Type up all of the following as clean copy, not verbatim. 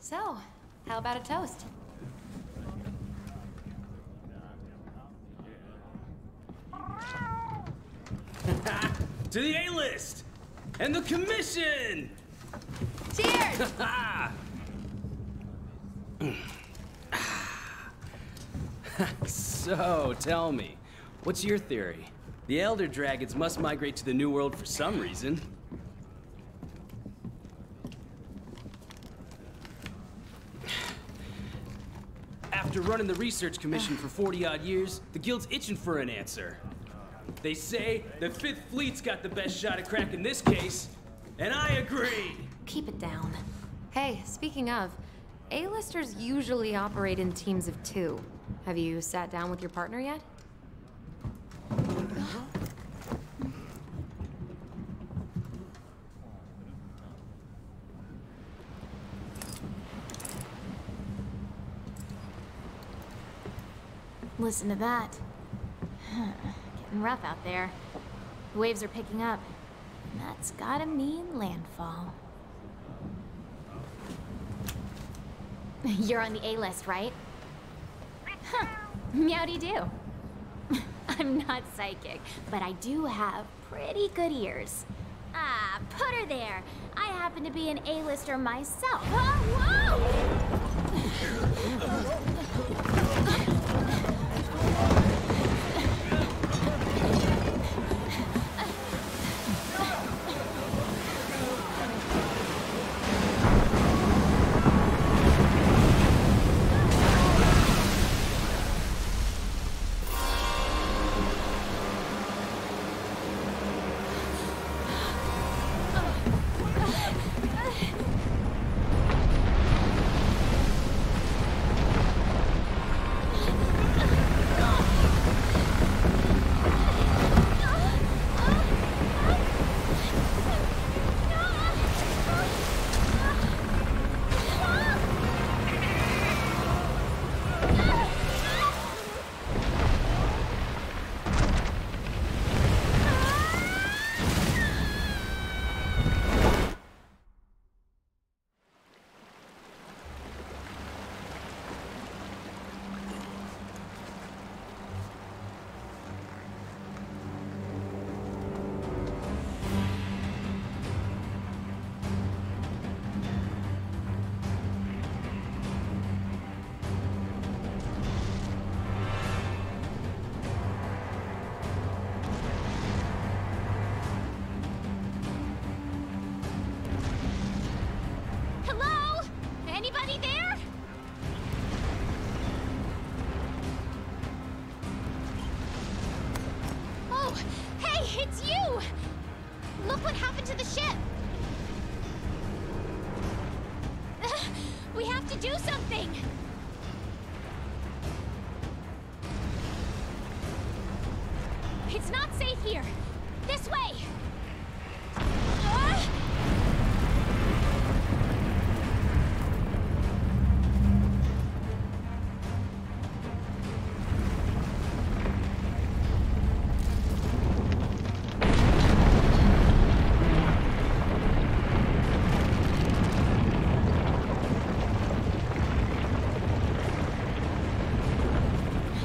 So, how about a toast? To the A-list! And the commission! Cheers! So, tell me, what's your theory? The Elder Dragons must migrate to the New World for some reason. After running the research commission for 40-odd years, the Guild's itching for an answer. They say the Fifth Fleet's got the best shot at cracking this case, and I agree! Keep it down. Hey, speaking of, A-listers usually operate in teams of 2. Have you sat down with your partner yet? Listen to that. Getting rough out there. The waves are picking up. And that's gotta mean landfall. You're on the A-list, right? Huh. Meowdy-doo. I'm not psychic, but I do have pretty good ears. Ah, put her there. I happen to be an A-lister myself. Oh, whoa! Do something! It's not safe here! This way!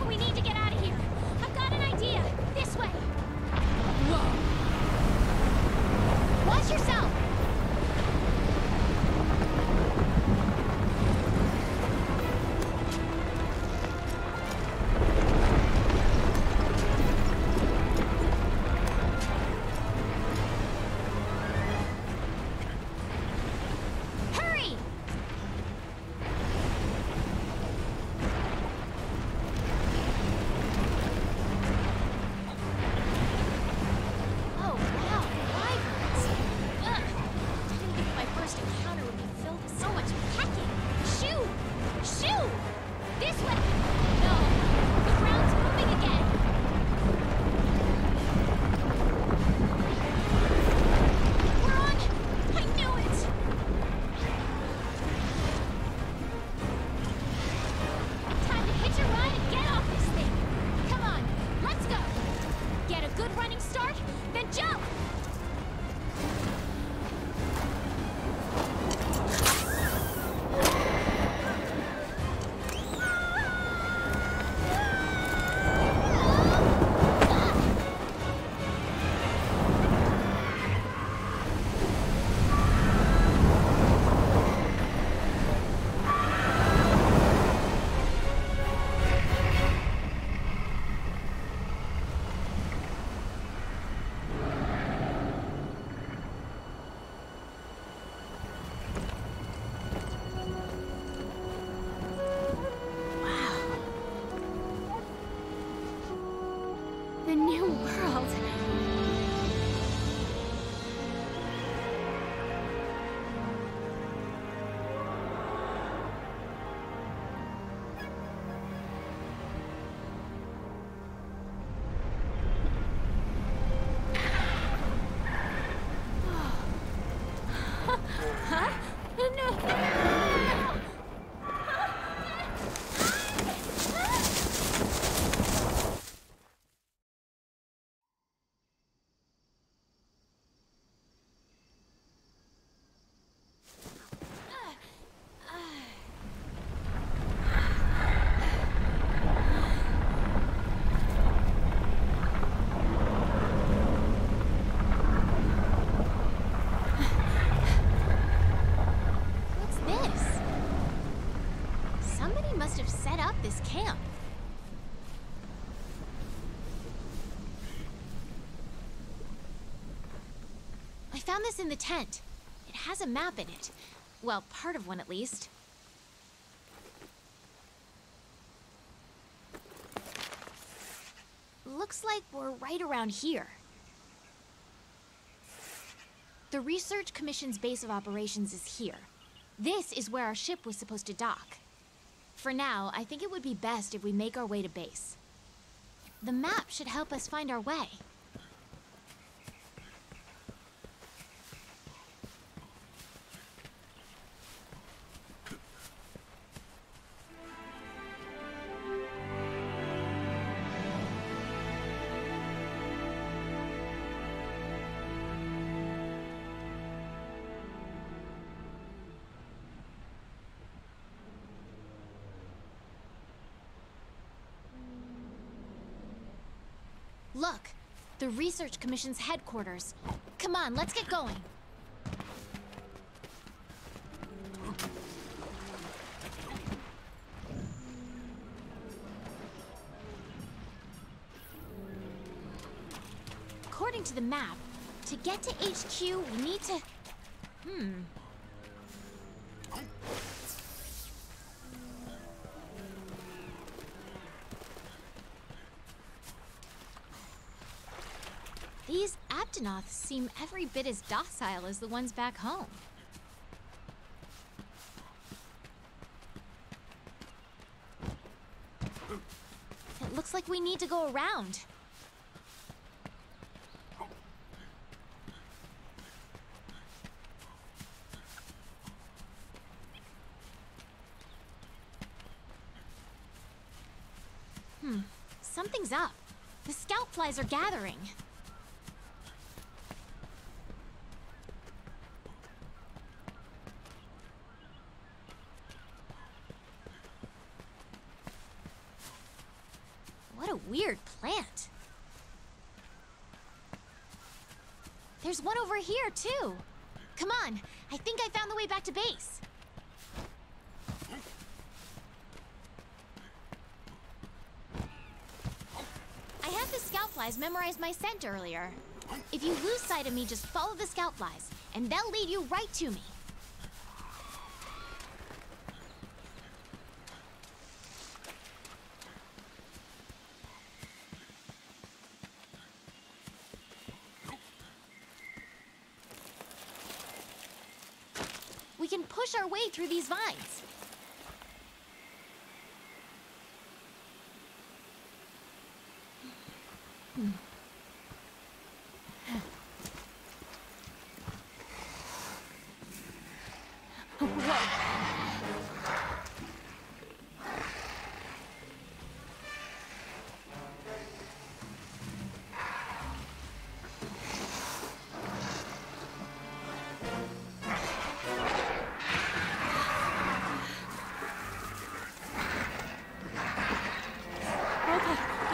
We need to get out of here! I've got an idea! This way! Watch yourself! Hurry! Oh, wow, wyverns. Ugh. Didn't think my first encounter would be filled with so much pecking. Shoo! Shoo! This way! No, the ground's moving again. We're on! I knew it! Time to hitch a ride and get off this thing. Come on, let's go. Get a good running start, then jump! The new world. Huh? No. What's this? Somebody must have set up this camp. I found this in the tent. It has a map in it. Well, part of one at least. Looks like we're right around here. The Research Commission's base of operations is here. This is where our ship was supposed to dock. For now, I think it would be best if we make our way to base. The map should help us find our way. Look, the Research Commission's headquarters. Come on, let's get going. According to the map, to get to HQ, we need to... These Aptonoths seem every bit as docile as the ones back home. Looks like we need to go around. Something's up. The scout flies are gathering. What a weird plant. There's one over here, too. Come on, I think I found the way back to base. I had the scout flies memorize my scent earlier. If you lose sight of me, just follow the scout flies, and they'll lead you right to me. We can push our way through these vines.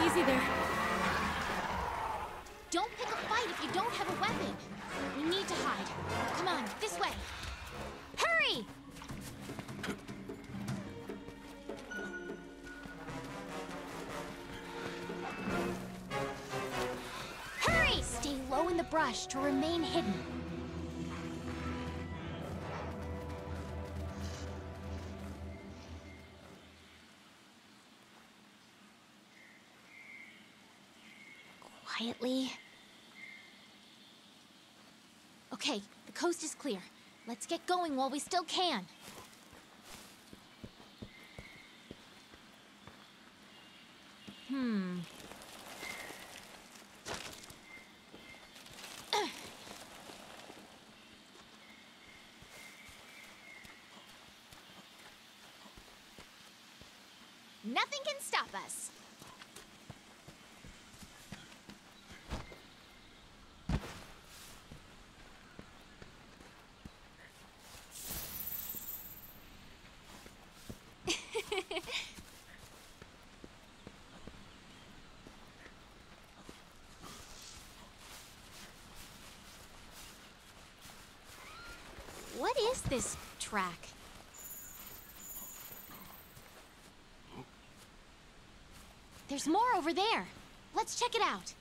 Easy there. Don't pick a fight if you don't have a weapon. We need to hide. Come on, this way. Hurry! Hurry! Stay low in the brush to remain hidden. Quietly. Okay, the coast is clear. Let's get going while we still can. Nothing can stop us. What is this track? There's more over there. Let's check it out.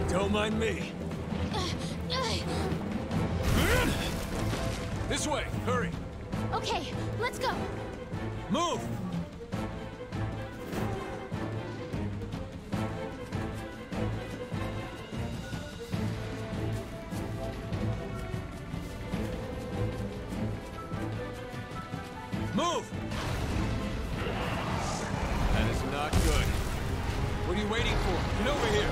Don't mind me. This way, hurry. Okay, let's go. Move! Move! That is not good. What are you waiting for? Get over here!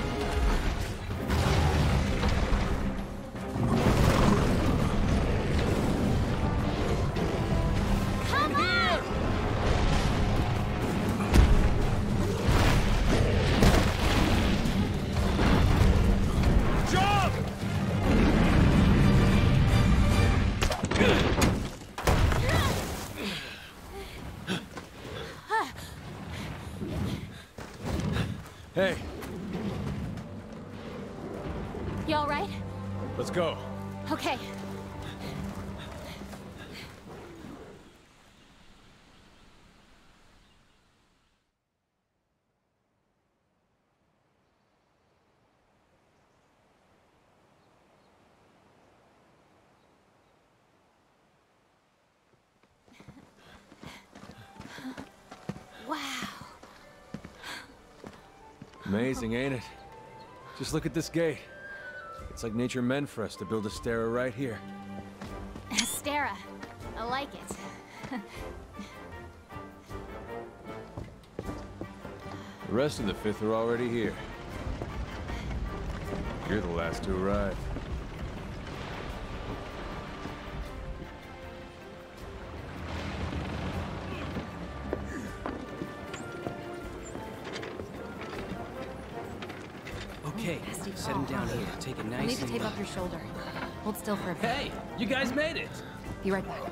Hey, You all right? let's go. Okay. Wow. Amazing, ain't it? Just look at this gate. It's like nature meant for us to build a Astera right here. Astera. I like it. The rest of the Fifth are already here. You're the last to arrive. Okay, set him down here. Take it I'll nice need to and tape low. up your shoulder. Hold still for a bit. Hey, you guys made it! Be right back.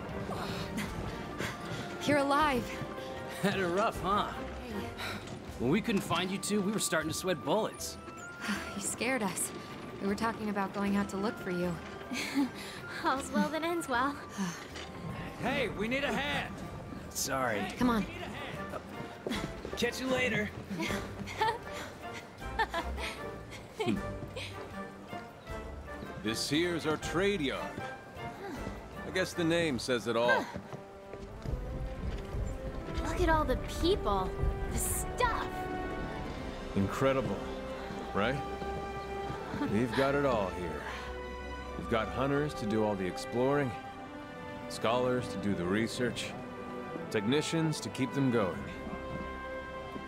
You're alive. Had it rough, huh? Hey, When we couldn't find you two, we were starting to sweat bullets. you scared us. We were talking about going out to look for you. All's well that ends well. Hey, we need a hand. Sorry. Come on. Catch you later. This here's our trade yard. I guess the name says it all. Look at all the people. The stuff. Incredible, right? We've got it all here. We've got hunters to do all the exploring, scholars to do the research, technicians to keep them going.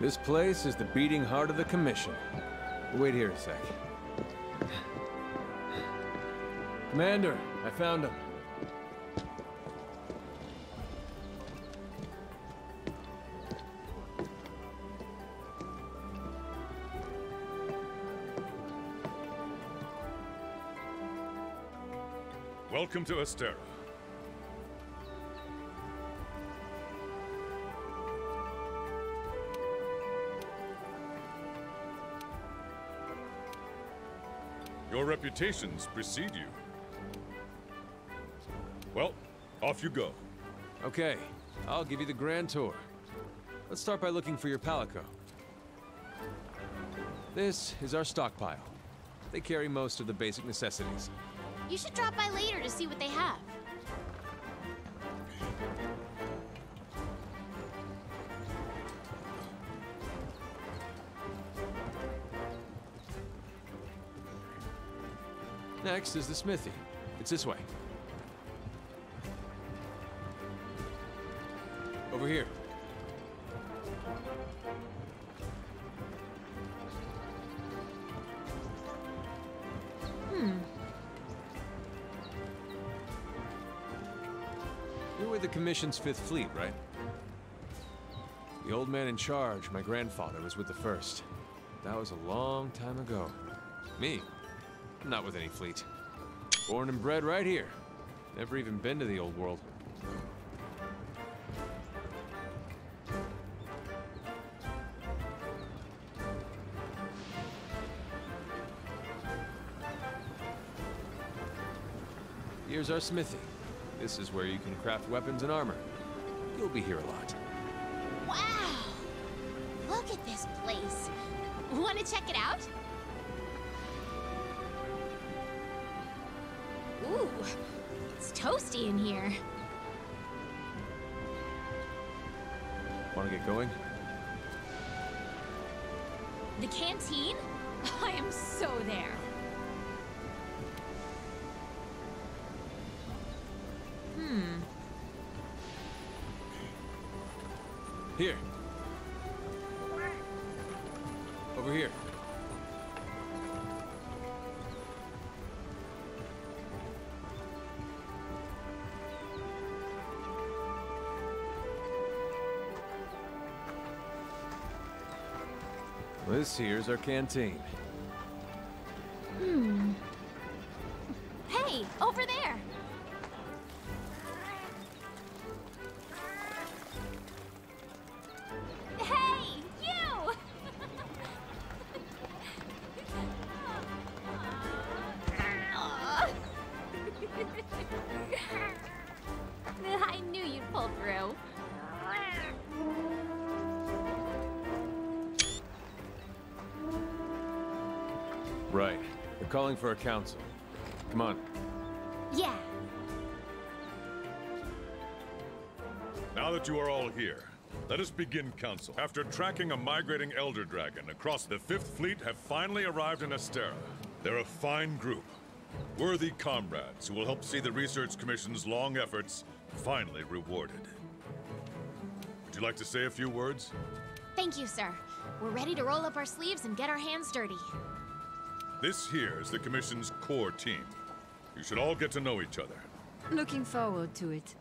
This place is the beating heart of the Commission. Wait here a sec. Commander, I found him. Welcome to Astera. Your reputations precede you. Well, off you go. Okay, I'll give you the grand tour. Let's start by looking for your Palico. This is our stockpile. They carry most of the basic necessities. You should drop by later to see what they have. Next is the smithy. It's this way. Over here. You're with the Commission's Fifth Fleet, right? The old man in charge, my grandfather, was with the First. That was a long time ago. Me? Not with any fleet. Born and bred right here. Never even been to the old world. Here's our smithy. This is where you can craft weapons and armor. You'll be here a lot. Wow! Look at this place. Want to check it out? Ooh, it's toasty in here. Want to get going? The canteen? I am so there. Here. Over here. This here's our canteen. Hey, over there. Hey, you! Aw. Right. They're calling for a council. Come on. Yeah. Now that you are all here, let us begin council. After tracking a migrating Elder Dragon across the Fifth Fleet have finally arrived in Astera. They're a fine group. Worthy comrades who will help see the Research Commission's long efforts finally rewarded. Would you like to say a few words? Thank you, sir. We're ready to roll up our sleeves and get our hands dirty. This here is the Commission's core team. You should all get to know each other. Looking forward to it.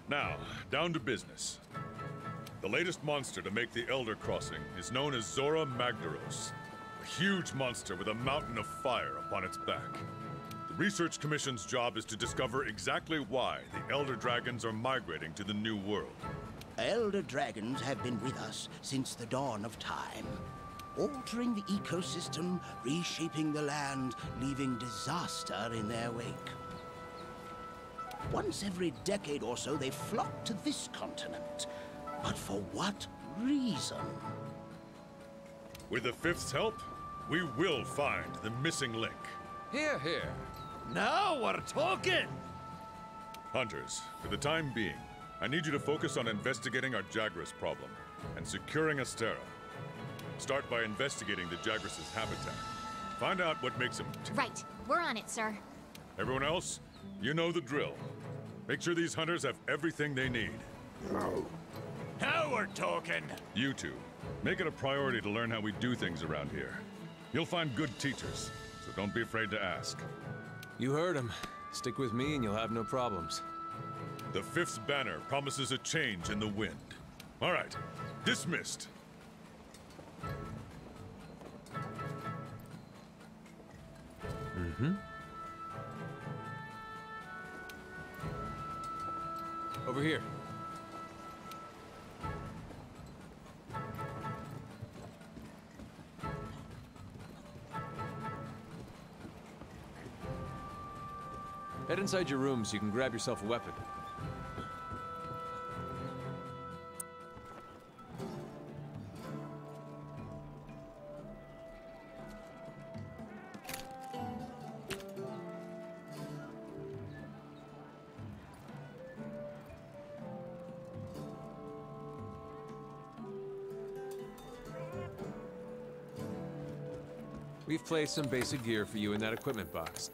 Now, down to business. The latest monster to make the Elder Crossing is known as Zora Magdaros. A huge monster with a mountain of fire upon its back. The Research Commission's job is to discover exactly why the Elder Dragons are migrating to the New World. Elder dragons have been with us since the dawn of time, altering the ecosystem, reshaping the land, leaving disaster in their wake. Once every decade or so, they flock to this continent. But for what reason? With the Fifth's help, we will find the missing link. Here, here. Now we're talking! Hunters, for the time being, I need you to focus on investigating our Jagras problem and securing Astera. Start by investigating the Jagras' habitat. Find out what makes them tick. Right. We're on it, sir. Everyone else, you know the drill. Make sure these hunters have everything they need. Now we're talking! You two, make it a priority to learn how we do things around here. You'll find good teachers, so don't be afraid to ask. You heard him. Stick with me and you'll have no problems. The Fifth's banner promises a change in the wind. All right, dismissed. Over here. Head inside your room so you can grab yourself a weapon. We've placed some basic gear for you in that equipment box.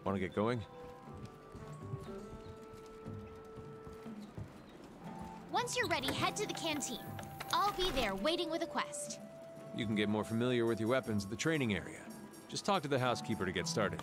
Want to get going? Once you're ready, head to the canteen. I'll be there waiting with a quest. You can get more familiar with your weapons at the training area. Just talk to the housekeeper to get started.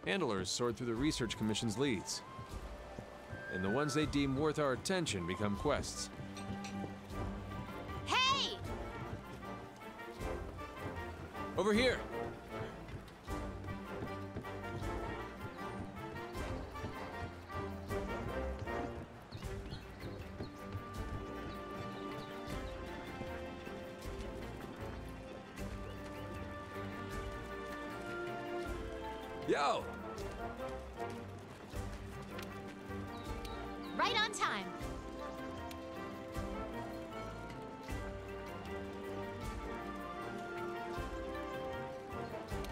Handlers sort through the Research Commission's leads. And the ones they deem worth our attention become quests. Hey! Over here! Yo! Right on time.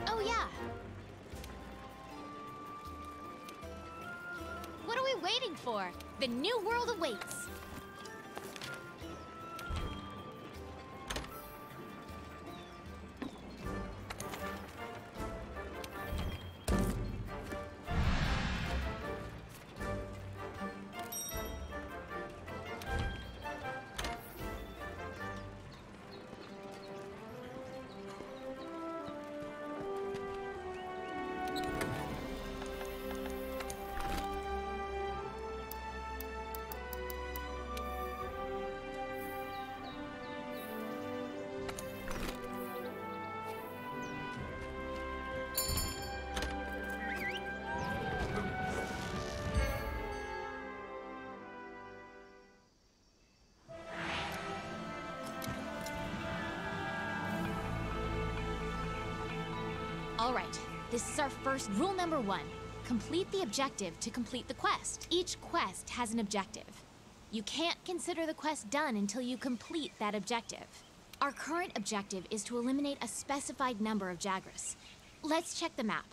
Oh, yeah. What are we waiting for? The new world awaits. All right, this is our first rule number 1. Complete the objective to complete the quest. Each quest has an objective. You can't consider the quest done until you complete that objective. Our current objective is to eliminate a specified number of Jagras. Let's check the map.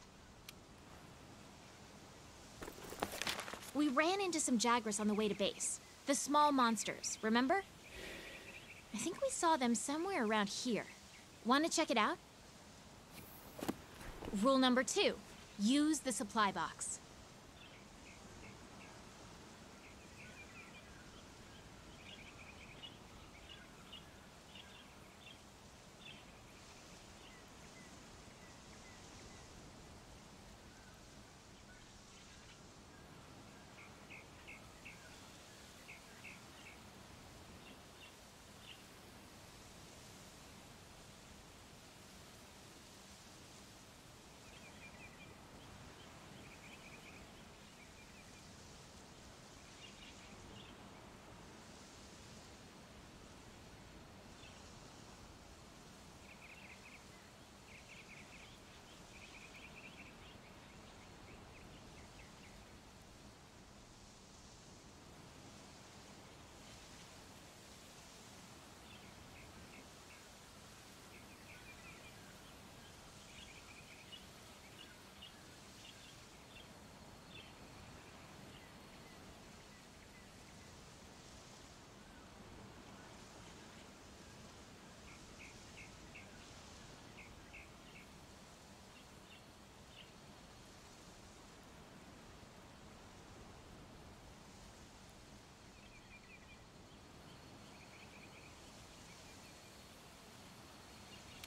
We ran into some Jagras on the way to base. The small monsters, remember? I think we saw them somewhere around here. Want to check it out? Rule number 2, use the supply box.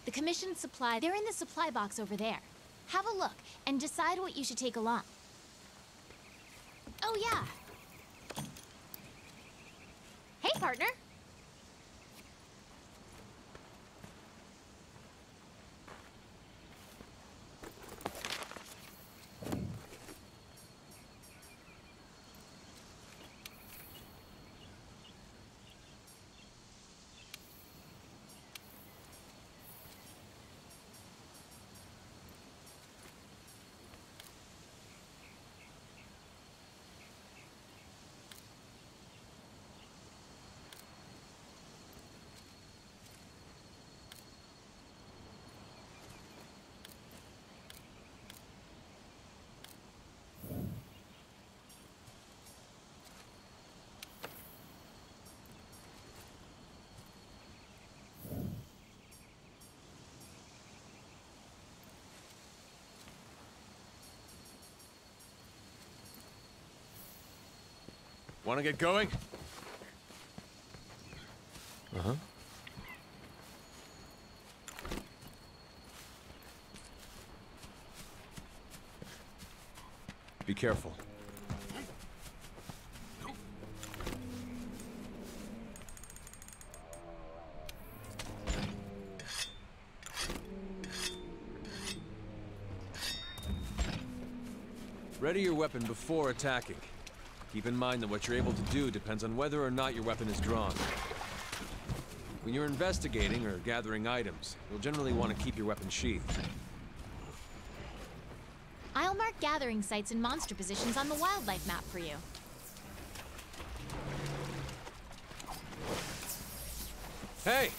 The commissioned supply, they're in the supply box over there. Have a look and decide what you should take along. Oh, yeah. Hey, partner. Want to get going? Uh-huh. Be careful. Ready your weapon before attacking. Keep in mind that what you're able to do depends on whether or not your weapon is drawn. When you're investigating or gathering items, you'll generally want to keep your weapon sheathed. I'll mark gathering sites and monster positions on the wildlife map for you. Hey!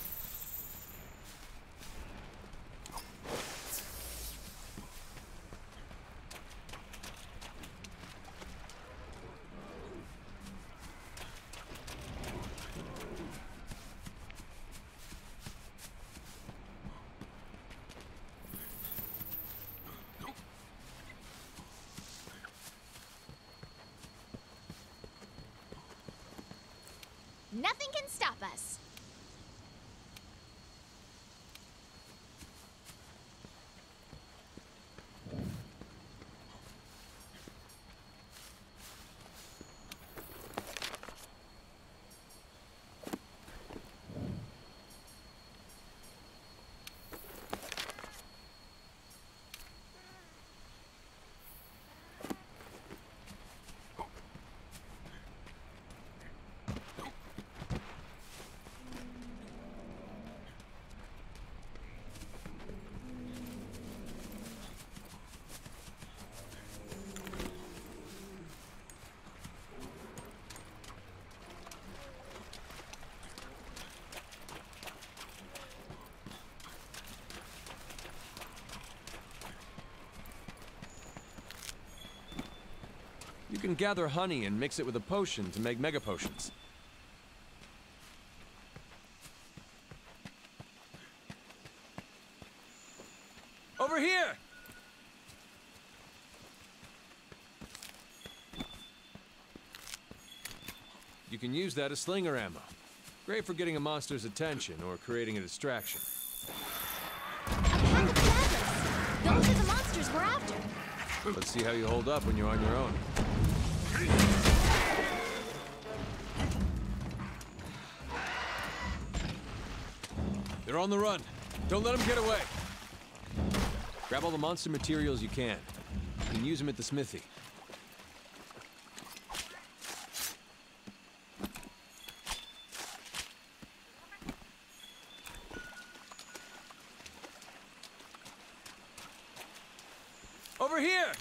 Nothing can stop us. You can gather honey and mix it with a potion to make mega potions. Over here! You can use that as slinger ammo. Great for getting a monster's attention or creating a distraction. A pack of daggers. Those are the monsters we're after. Let's see how you hold up when you're on your own. They're on the run. Don't let them get away. Grab all the monster materials you can. You can use them at the smithy. Over here!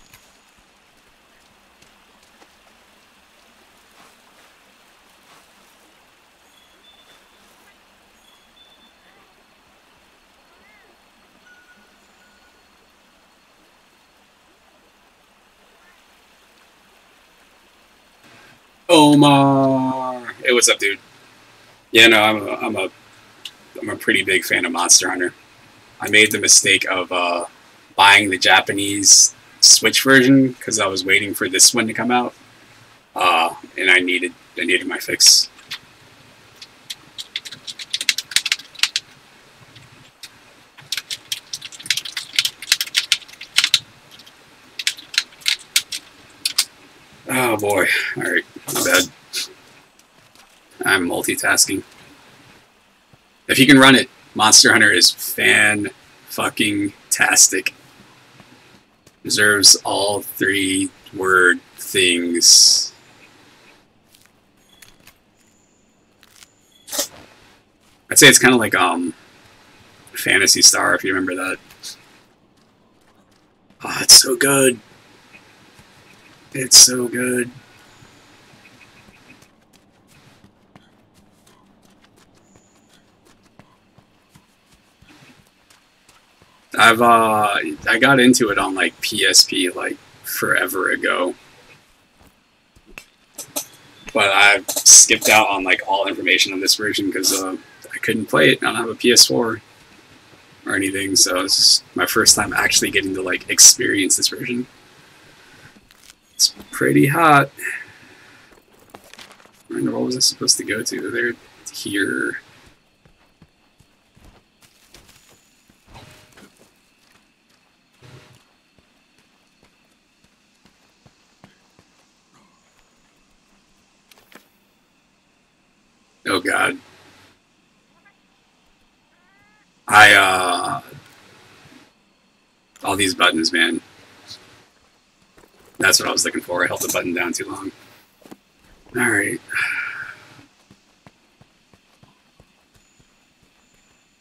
Omar. Hey, what's up, dude? Yeah, no, I'm a pretty big fan of Monster Hunter. I made the mistake of buying the Japanese Switch version because I was waiting for this one to come out, and I needed my fix. Oh boy! All right, my bad. I'm multitasking. If you can run it, Monster Hunter is fan-fucking-tastic. Deserves all 3-word things. I'd say it's kind of like Phantasy Star, if you remember that. Oh, it's so good. It's so good. I got into it on like PSP like forever ago, but I've skipped out on like all information on this version because I couldn't play it. I don't have a PS4 or anything, so it's my first time actually getting to like experience this version. It's pretty hot. I wonder what was I supposed to go to? They're here. Oh god. All these buttons, man. That's what I was looking for. I held the button down too long. Alright.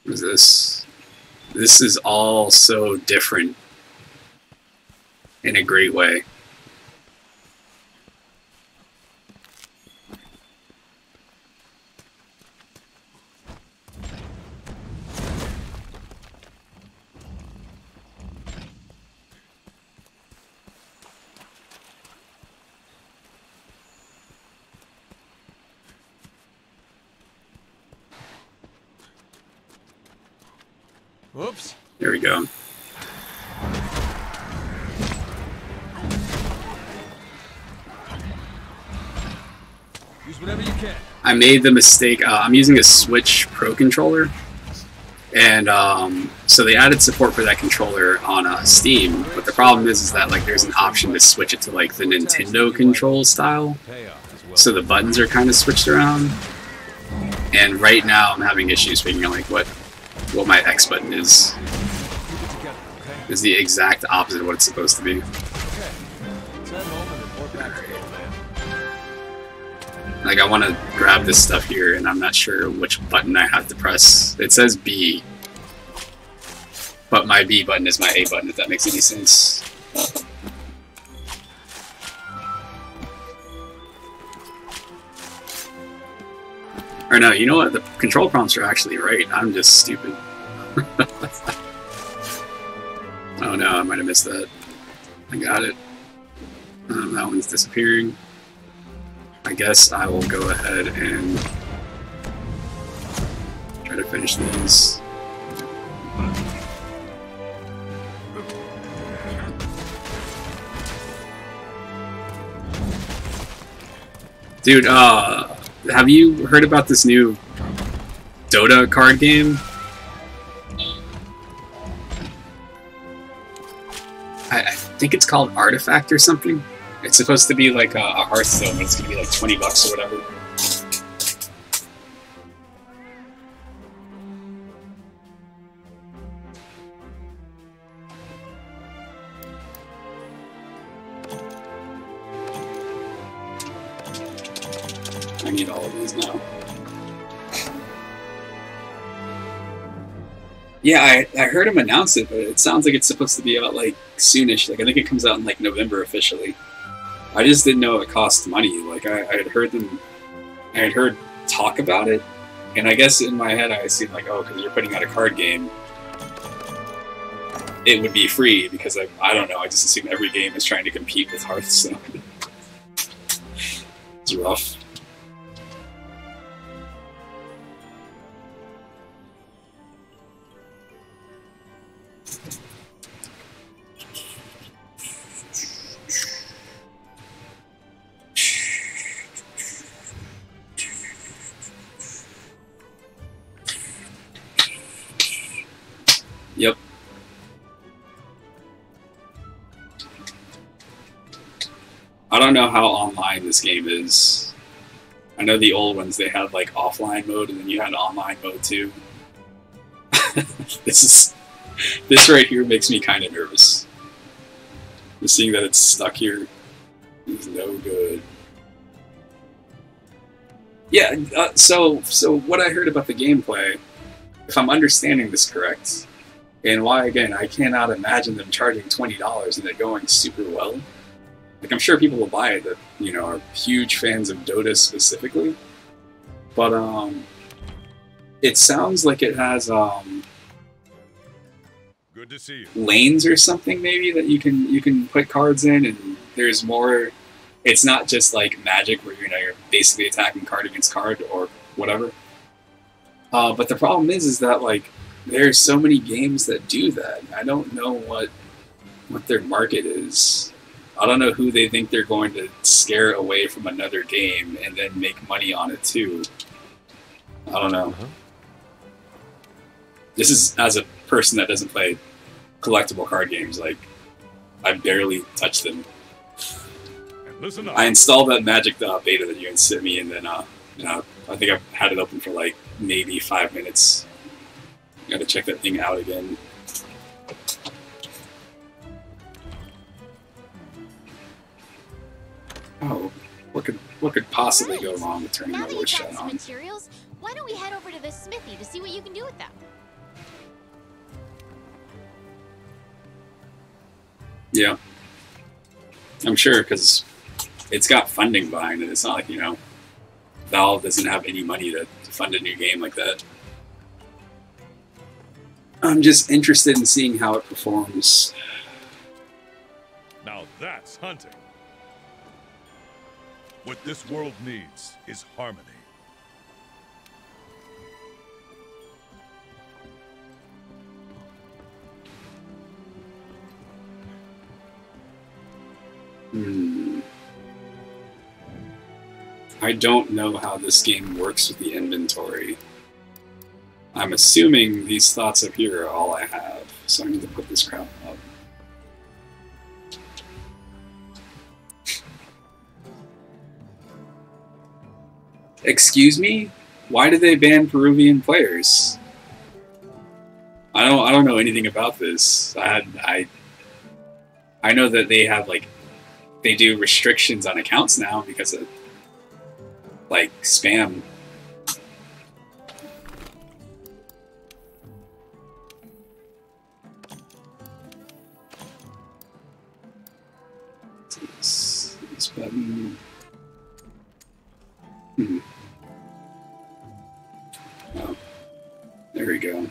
What is this? This is all so different in a great way. Whoops. There we go. Use whatever you can. I made the mistake. I'm using a Switch Pro controller, and so they added support for that controller on Steam. But the problem is that like there's an option to switch it to like the Nintendo control style, so the buttons are kind of switched around. And right now I'm having issues figuring out like what my X button is. Is the exact opposite of what it's supposed to be. Like, I want to grab this stuff here, and I'm not sure which button I have to press. It says B, but my B button is my A button, if that makes any sense. Or no, you know what? The control prompts are actually right. I'm just stupid. Oh no, I might have missed that. I got it. That one's disappearing. I guess I will go ahead and try to finish these. Dude, have you heard about this new Dota card game? I think it's called Artifact or something. It's supposed to be like a Hearthstone, but it's gonna be like $20 or whatever. I need all of these now. Yeah, I heard him announce it, but it sounds like it's supposed to be out like soonish. Like I think it comes out in like November officially. I just didn't know it cost money. Like I had heard talk about it, and I guess in my head I assumed like, oh, because you're putting out a card game, it would be free because I don't know. I just assume every game is trying to compete with Hearthstone. It's rough. Yep. I don't know how online this game is. I know the old ones, they had like offline mode and then you had online mode too. This right here makes me kind of nervous. Just seeing that it's stuck here is no good. Yeah, so what I heard about the gameplay, if I'm understanding this correct, and why, again, I cannot imagine them charging $20 and it going super well. Like, I'm sure people will buy it that, you know, are huge fans of Dota specifically. But, it sounds like it has, Good to see you. Lanes or something, maybe, that you can put cards in, and there's more... It's not just, like, Magic, where, you know, you're basically attacking card against card, or whatever. But the problem is that, like, there's so many games that do that. I don't know what their market is. I don't know who they think they're going to scare away from another game and then make money on it too. I don't know. This is as a person that doesn't play collectible card games. Like, I barely touch them. Listen up. I installed that Magic beta that you sent me, and then I think I've had it open for like maybe 5 minutes. Gotta check that thing out again. Oh, what could possibly go wrong with turning Now my that voice you've chat got some on? materials, why don't we head over to the smithy to see what you can do with them? Yeah. I'm sure, because it's got funding behind it. It's not like, you know, Valve doesn't have any money to fund a new game like that. I'm just interested in seeing how it performs. Now that's hunting. What this world needs is harmony. I don't know how this game works with the inventory. I'm assuming these thoughts up here are all I have, so I need to put this crap up. Excuse me? Why did they ban Peruvian players? I don't know anything about this. I know that they have like they do restrictions on accounts now because of like spam. This button. Oh, there we go.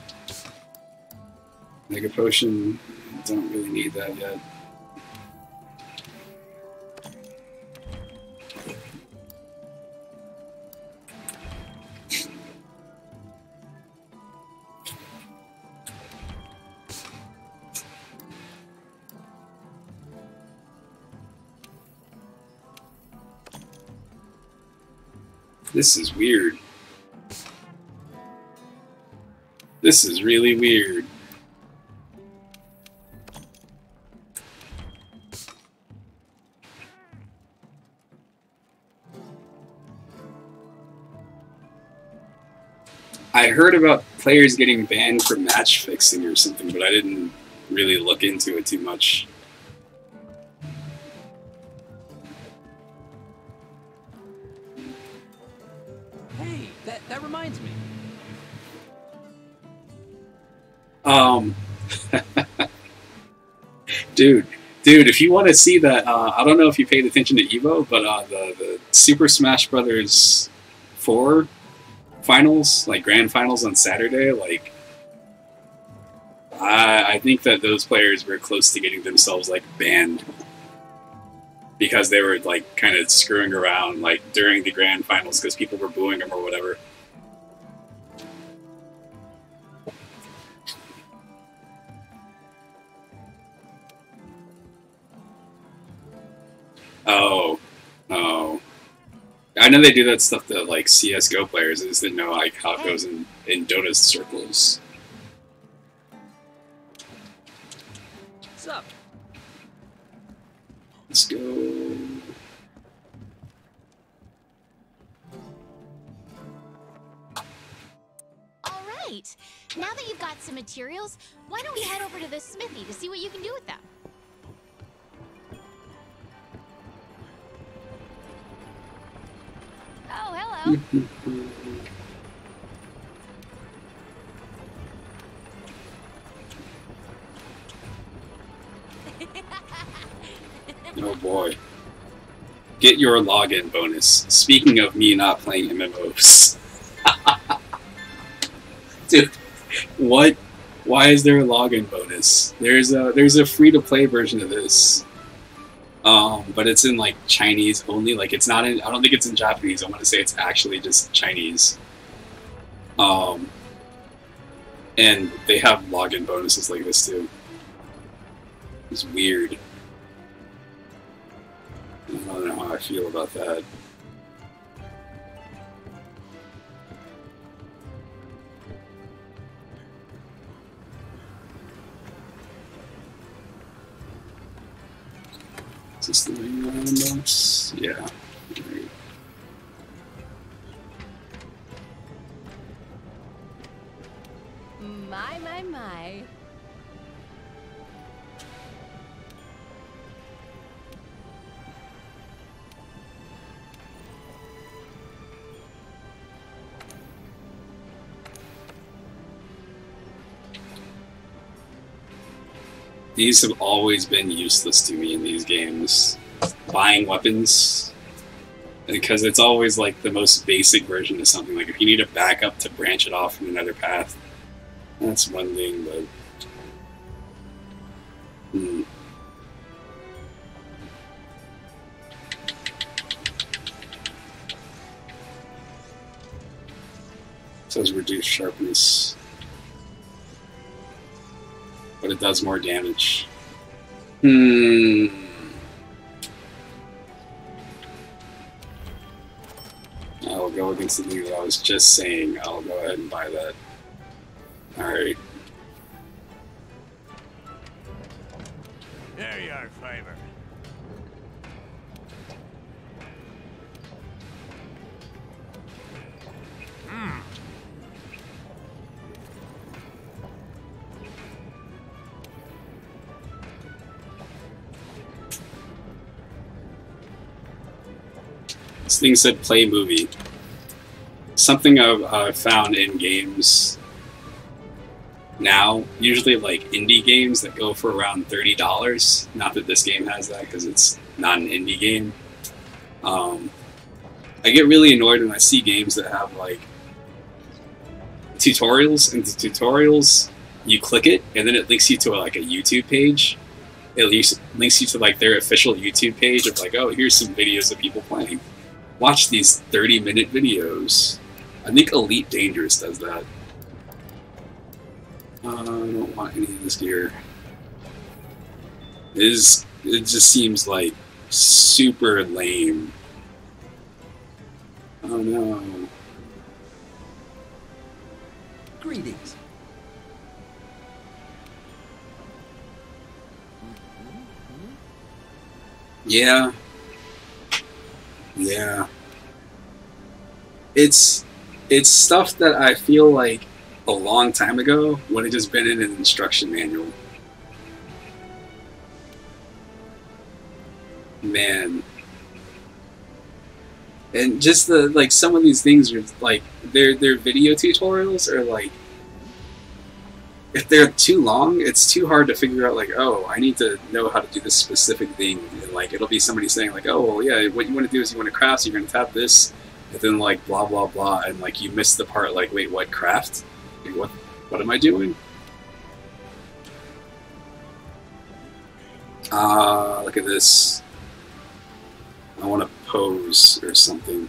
Mega potion. Don't really need that yet. This is weird. This is really weird. I heard about players getting banned for match fixing or something, but I didn't really look into it too much. Hey, that reminds me. Dude, if you want to see that, I don't know if you paid attention to Evo, but the Super Smash Brothers 4 finals, like grand finals on Saturday, like I think that those players were close to getting themselves like banned because they were like kind of screwing around like during the grand finals because people were booing them or whatever. Oh. I know they do that stuff to like CSGO players. I just didn't know like how it goes in Dota circles. What's up? Let's go. All right. Now that you've got some materials, why don't we head over to the smithy to see what you can do with them? Oh, hello. Oh boy. Get your login bonus. Speaking of me not playing MMOs. Dude, what? Why is there a login bonus? There's a free-to-play version of this. But it's in like Chinese only. Like it's not in. I don't think it's in Japanese. I want to say it's actually just Chinese. And they have login bonuses like this too. It's weird. I don't know how I feel about that. Is this the main box? Yeah. My, my. These have always been useless to me in these games. Buying weapons. Because it's always like the most basic version of something. Like if you need a backup to branch it off from another path, that's one thing, but... It says reduce sharpness. But it does more damage. I'll go against the thing that I was just saying. I'll go ahead and buy that. Alright. There you are, Fiver. This thing said play movie. Something I've found in games now, usually like indie games that go for around $30. Not that this game has that because it's not an indie game. I get really annoyed when I see games that have like tutorials, and the tutorials, you click it and then it links you to like a YouTube page. It links you to like their official YouTube page of like, oh, here's some videos of people playing. Watch these 30-minute videos. I think Elite Dangerous does that. I don't want any of this gear. It just seems like super lame. Oh no. Greetings. Yeah. Yeah. It's stuff that I feel like a long time ago would have just been in an instruction manual. Man. And just the like some of these things are like their video tutorials are like, if they're too long, it's too hard to figure out like, oh, I need to know how to do this specific thing. And like it'll be somebody saying like, oh well, yeah, what you want to do is you want to craft, so you're gonna tap this, and then like blah blah blah, and like you miss the part like, wait, what craft? Like, what am I doing? Look at this. I want to pose or something.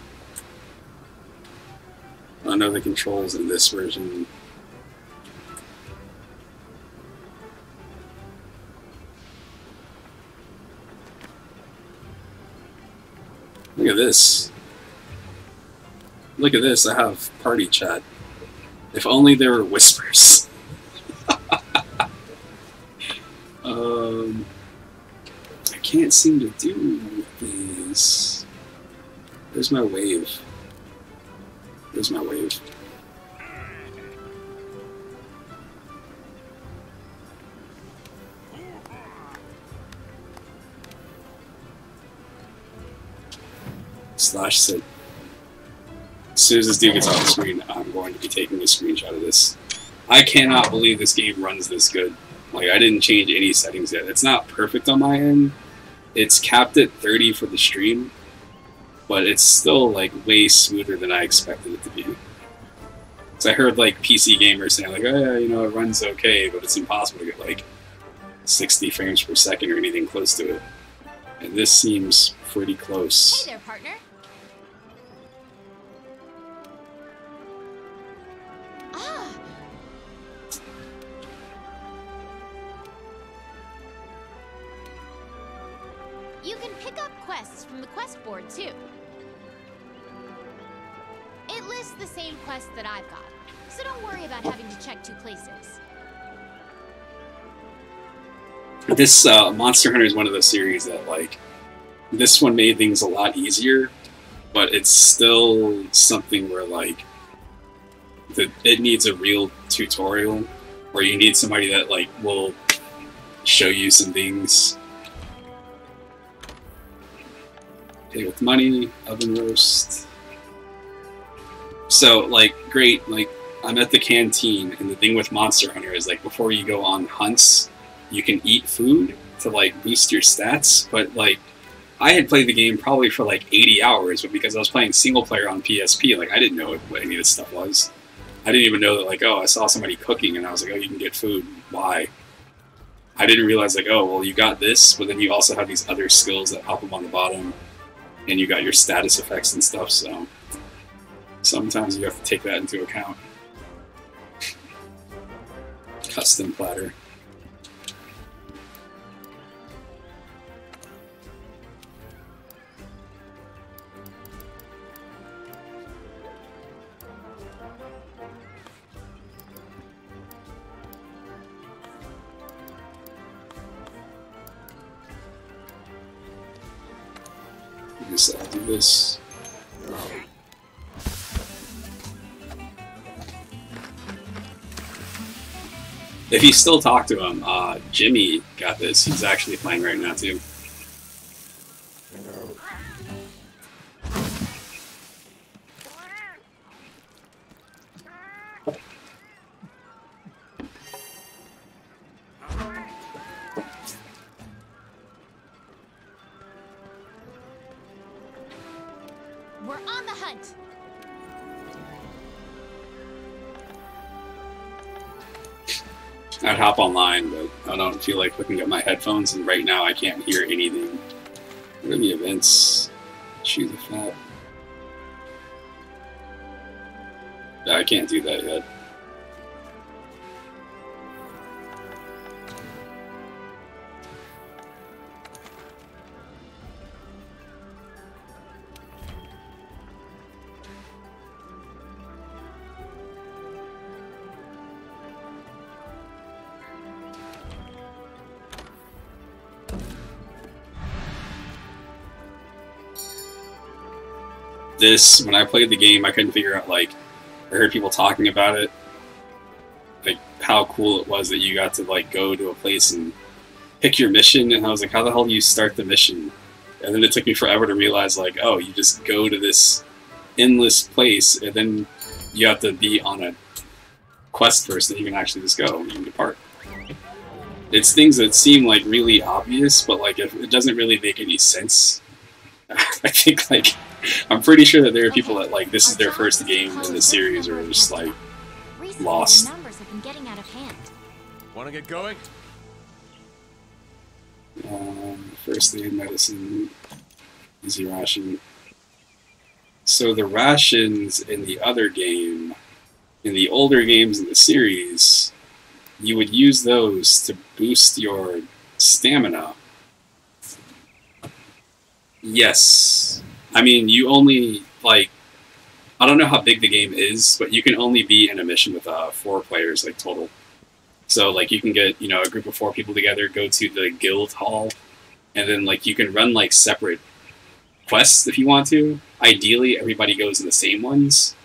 I know the controls in this version. Look at this. Look at this, I have party chat. If only there were whispers. I can't seem to do these. There's my wave. There's my wave. Slash sit. As soon as this dude gets off the screen, I'm going to be taking a screenshot of this. I cannot believe this game runs this good. Like, I didn't change any settings yet. It's not perfect on my end. It's capped at 30 for the stream, but it's still, like, way smoother than I expected it to be. So I heard, like, PC gamers saying, like, oh, yeah, you know, it runs okay, but it's impossible to get, like, 60 frames per second or anything close to it. And this seems pretty close. Hey there, partner. Ah. You can pick up quests from the quest board too. It lists the same quests that I've got, so don't worry about having to check two places. This Monster Hunter is one of those series that, like, this one made things a lot easier, but it's still something where, like, it needs a real tutorial. or you need somebody that like will show you some things. Pay with money, oven roast. So like great, like I'm at the canteen, and the thing with Monster Hunter is like before you go on hunts, you can eat food to like boost your stats, but like I had played the game probably for like 80 hours, but because I was playing single player on PSP, like I didn't know what any of this stuff was. I didn't even know that like, oh, I saw somebody cooking and I was like, oh, you can get food. Why? I didn't realize like, oh, well, you got this, but then you also have these other skills that pop up on the bottom, and you got your status effects and stuff, so sometimes you have to take that into account. Custom platter. I'll do this. If you still talk to him, Jimmy got this. He's actually playing right now too. We're on the hunt. I'd hop online, but I don't feel like looking at my headphones, and right now I can't hear anything. What are the events? Choose a fat. Yeah, I can't do that yet. This, when I played the game, I couldn't figure out, like, I heard people talking about it, like, how cool it was that you got to, like, go to a place and pick your mission, and I was like, how the hell do you start the mission? And then it took me forever to realize, like, oh, you just go to this endless place, and then you have to be on a quest first, then you can actually just go, you can depart. It's things that seem, like, really obvious, but, like, it doesn't really make any sense. I think, like, I'm pretty sure that there are people that, like, this is their first game in the series, or just, like, lost. Numbers have been getting out of hand. Want to get going? First aid, medicine, easy ration. So the rations in the other game, in the older games in the series, you would use those to boost your stamina. Yes. I mean, you only, like, I don't know how big the game is, but you can only be in a mission with 4 players, like, total. So, like, you can get, you know, a group of 4 people together, go to the guild hall, and then, like, you can run, like, separate quests if you want to. Ideally, everybody goes in the same ones,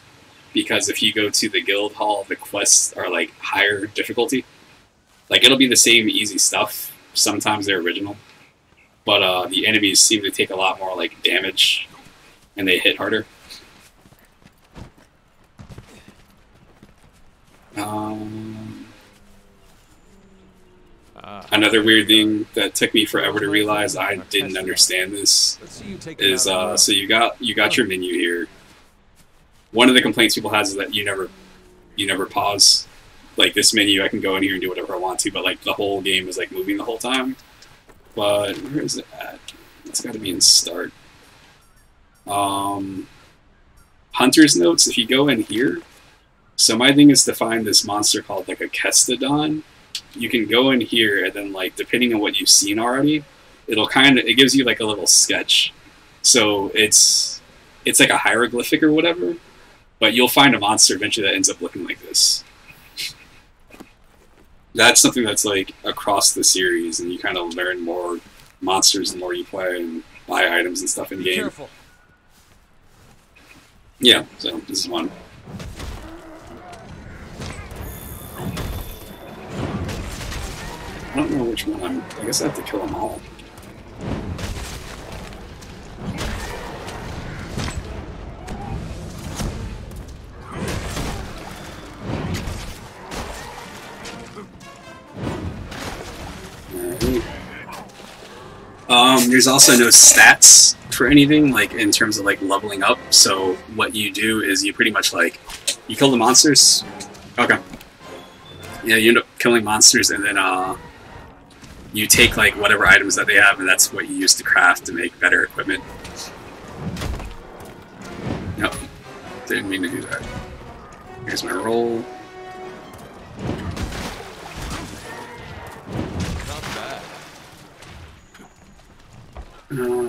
because if you go to the guild hall, the quests are, like, higher difficulty. Like, it'll be the same easy stuff. Sometimes they're original. But the enemies seem to take a lot more, like, damage, and they hit harder. Another weird thing that took me forever to realize I didn't understand this is so you got your menu here. One of the complaints people has is that you never pause. Like, this menu, I can go in here and do whatever I want to, but, like, the whole game is, like, moving the whole time. But where is it at? It's got to be in start. Hunter's notes. If you go in here, so my thing is to find this monster called, like, a Kestodon. You can go in here, and then, like, depending on what you've seen already, it gives you, like, a little sketch. So it's like a hieroglyphic or whatever, but you'll find a monster eventually that ends up looking like this. That's something that's, like, across the series, and you kind of learn more monsters the more you play and buy items and stuff in game. Careful. Yeah, so this is one. I don't know which one I guess I have to kill them all. There's also no stats for anything, like in terms of like leveling up. So what you do is you pretty much like you kill the monsters. Okay. Yeah, you end up killing monsters, and then you take like whatever items that they have, and that's what you use to craft to make better equipment. Nope, didn't mean to do that. Here's my roll.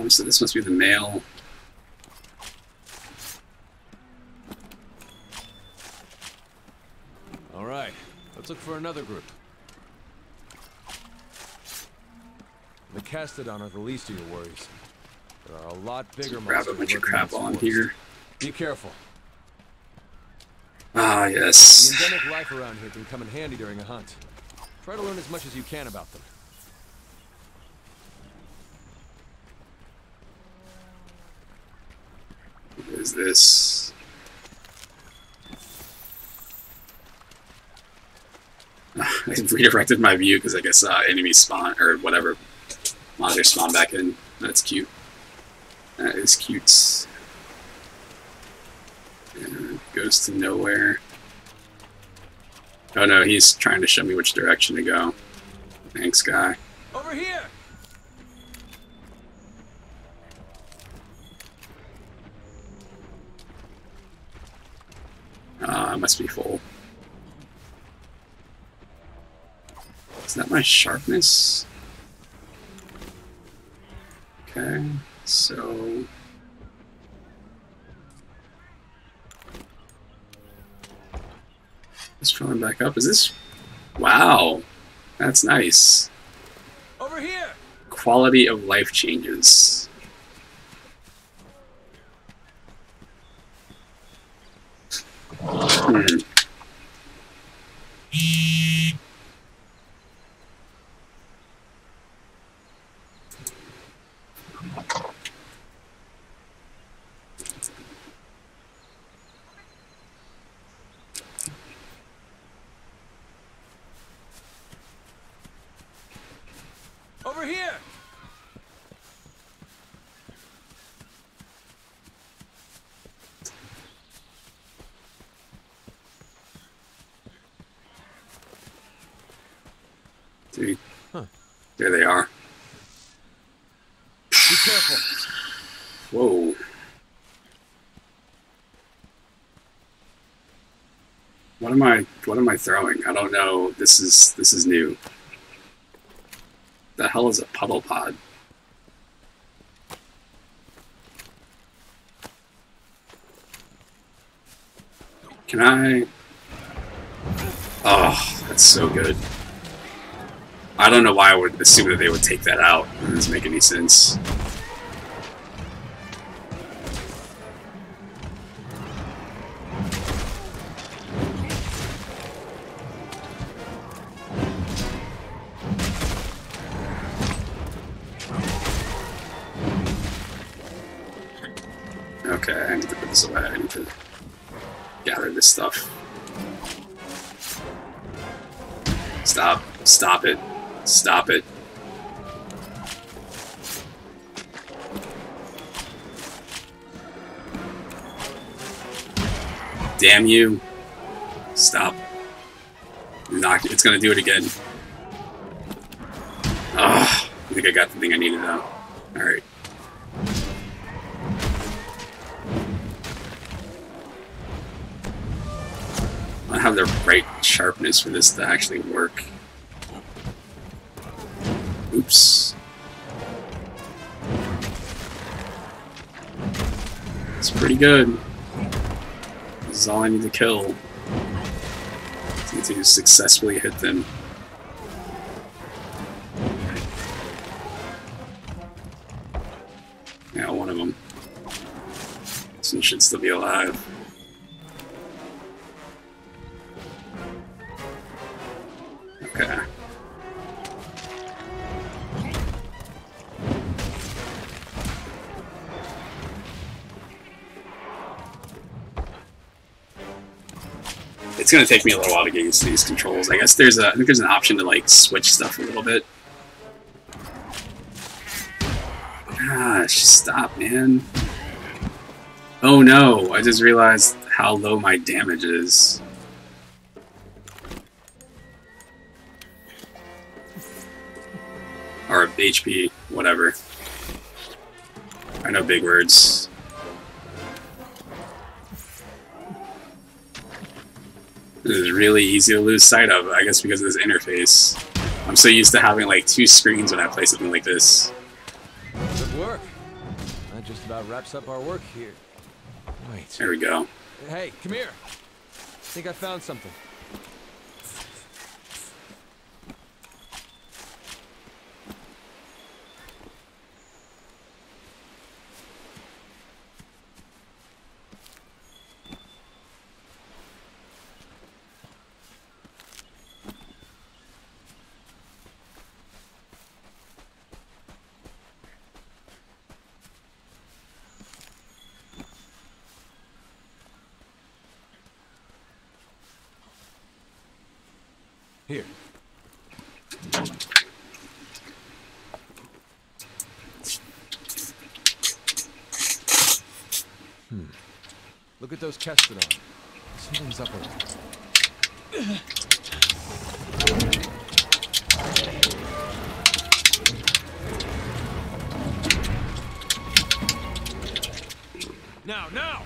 So this must be the male. All right, let's look for another group. The Castodon are the least of your worries. There are a lot bigger monsters. Grab a bunch of crap on here. Be careful. Ah, yes. The endemic life around here can come in handy during a hunt. Try to learn as much as you can about them. What is this? I redirected my view because I guess enemies spawn, or whatever, monsters spawn back in. That's cute. That is cute. And goes to nowhere. Oh no, he's trying to show me which direction to go. Thanks, guy. Over here! Must be full. Is that my sharpness? Okay, so... Just filling back up. Is this... Wow! That's nice. Over here! Quality of life changes. Over here! Dude. Huh. There they are. Be careful. Whoa. What am I throwing? I don't know. This is new. The hell is a puddle pod? Can I? Oh, that's so good. I don't know why I would assume that they would take that out. It doesn't make any sense. Okay, I need to put this away. I need to gather this stuff. Stop. Stop it. Stop it. Damn you. Stop. It's gonna do it again. Ugh. I think I got the thing I needed now. Alright. I have the right sharpness for this to actually work. Oops. It's pretty good. This is all I need to kill. I need to successfully hit them. Yeah, one of them. This one should still be alive. Okay. gonna take me a little while to get used to these controls. I guess I think there's an option to like switch stuff a little bit. Gosh, stop, man. Oh no, I just realized how low my damage is. Or HP, whatever. I know big words. This is really easy to lose sight of, I guess because of this interface. I'm so used to having like 2 screens when I play something like this. Good work. That just about wraps up our work here. Wait. There we go. Hey, come here. I think I found something. Here. Look at those Kestodon. Something's up with them. Now!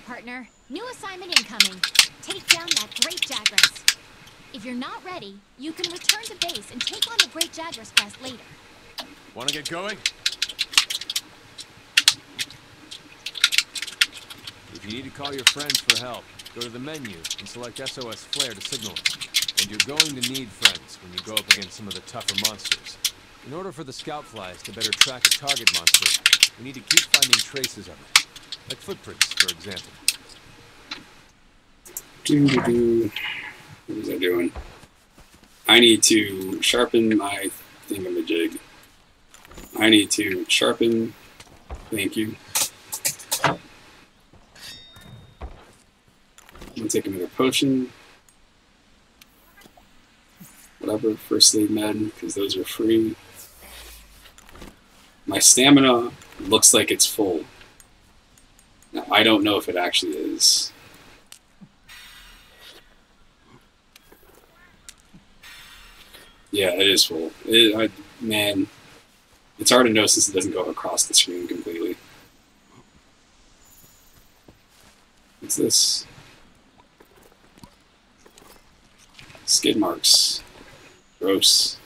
Partner, new assignment incoming. Take down that Great Jagras. If you're not ready, you can return to base and take on the Great Jagras quest later. Wanna get going? If you need to call your friends for help, go to the menu and select SOS Flare to signal it. And you're going to need friends when you go up against some of the tougher monsters. In order for the scout flies to better track a target monster, we need to keep finding traces of it. Like footprints, for example. What was I doing? I need to sharpen my thingamajig. I need to sharpen. Thank you. I'm gonna take another potion. Whatever, first aid med, because those are free. My stamina looks like it's full. Now, I don't know if it actually is. Yeah, it is full. Man, it's hard to know since it doesn't go across the screen completely. What's this? Skid marks. Gross.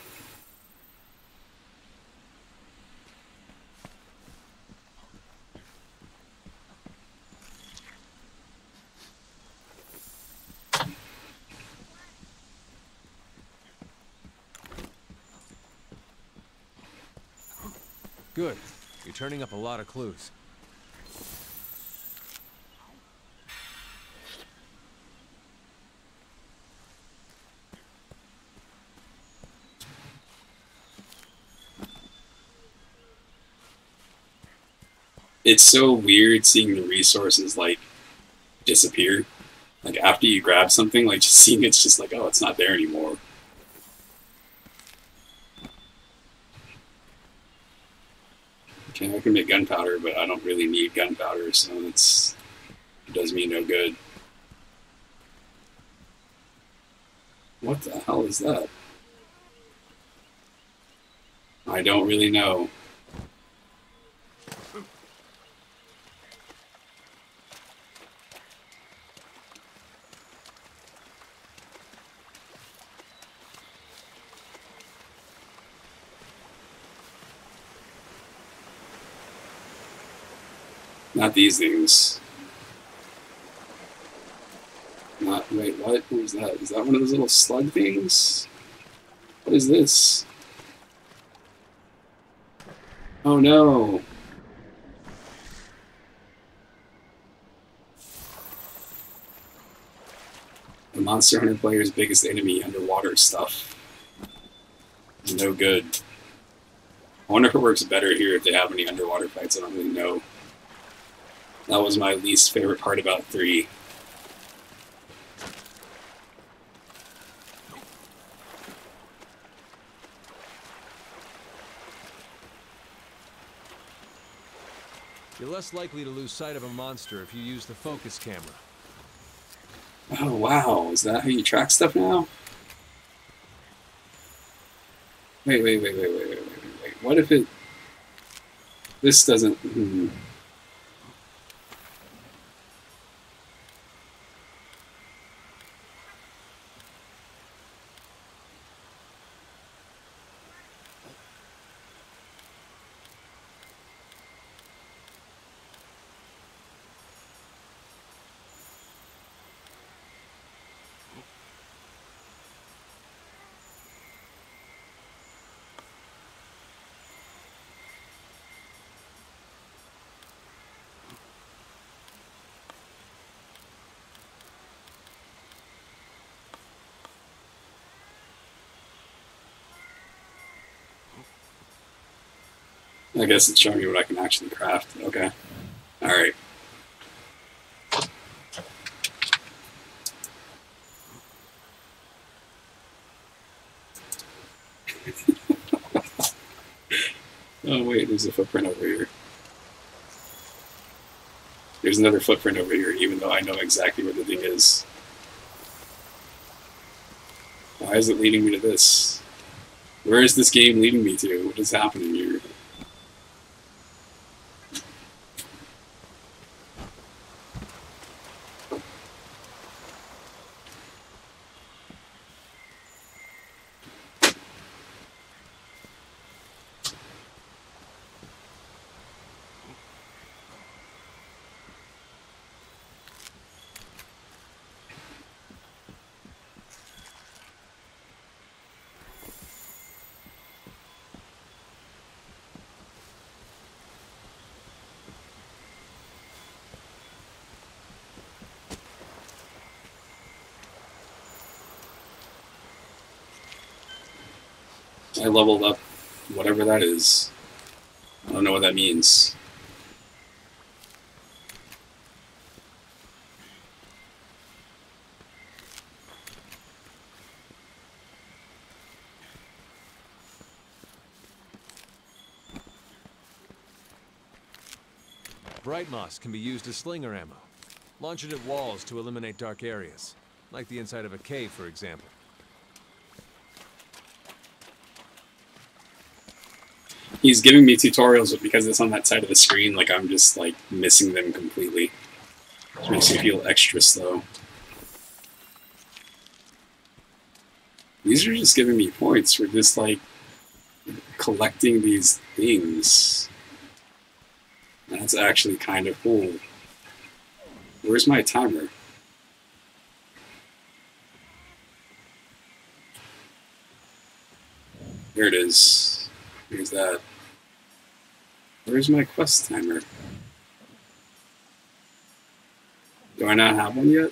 Good. You're turning up a lot of clues. It's so weird seeing the resources, like, disappear. Like, after you grab something, like, just seeing it's just like, oh, it's not there anymore. Okay, I can make gunpowder, but I don't really need gunpowder, so it does me no good. What the hell is that? I don't really know. Not these things. Wait, what? What was that? Is that one of those little slug things? What is this? Oh no. The Monster Hunter player's biggest enemy, underwater stuff. No good. I wonder if it works better here if they have any underwater fights. I don't really know. That was my least favorite part about 3. You're less likely to lose sight of a monster if you use the focus camera. Oh, wow. Is that how you track stuff now? Wait. What if it... This doesn't... I guess it's showing me what I can actually craft. Okay. Alright. Oh wait, there's a footprint over here. There's another footprint over here, even though I know exactly where the thing is. Why is it leading me to this? Where is this game leading me to? What is happening here? I leveled up whatever that is. I don't know what that means. Bright moss can be used as slinger ammo. Launch it at walls to eliminate dark areas, like the inside of a cave, for example. He's giving me tutorials, but because it's on that side of the screen, like I'm just like missing them completely. Which makes me feel extra slow. These are just giving me points for just like collecting these things. That's actually kind of cool. Where's my timer? There it is. Here's that. Where's my quest timer? Do I not have one yet?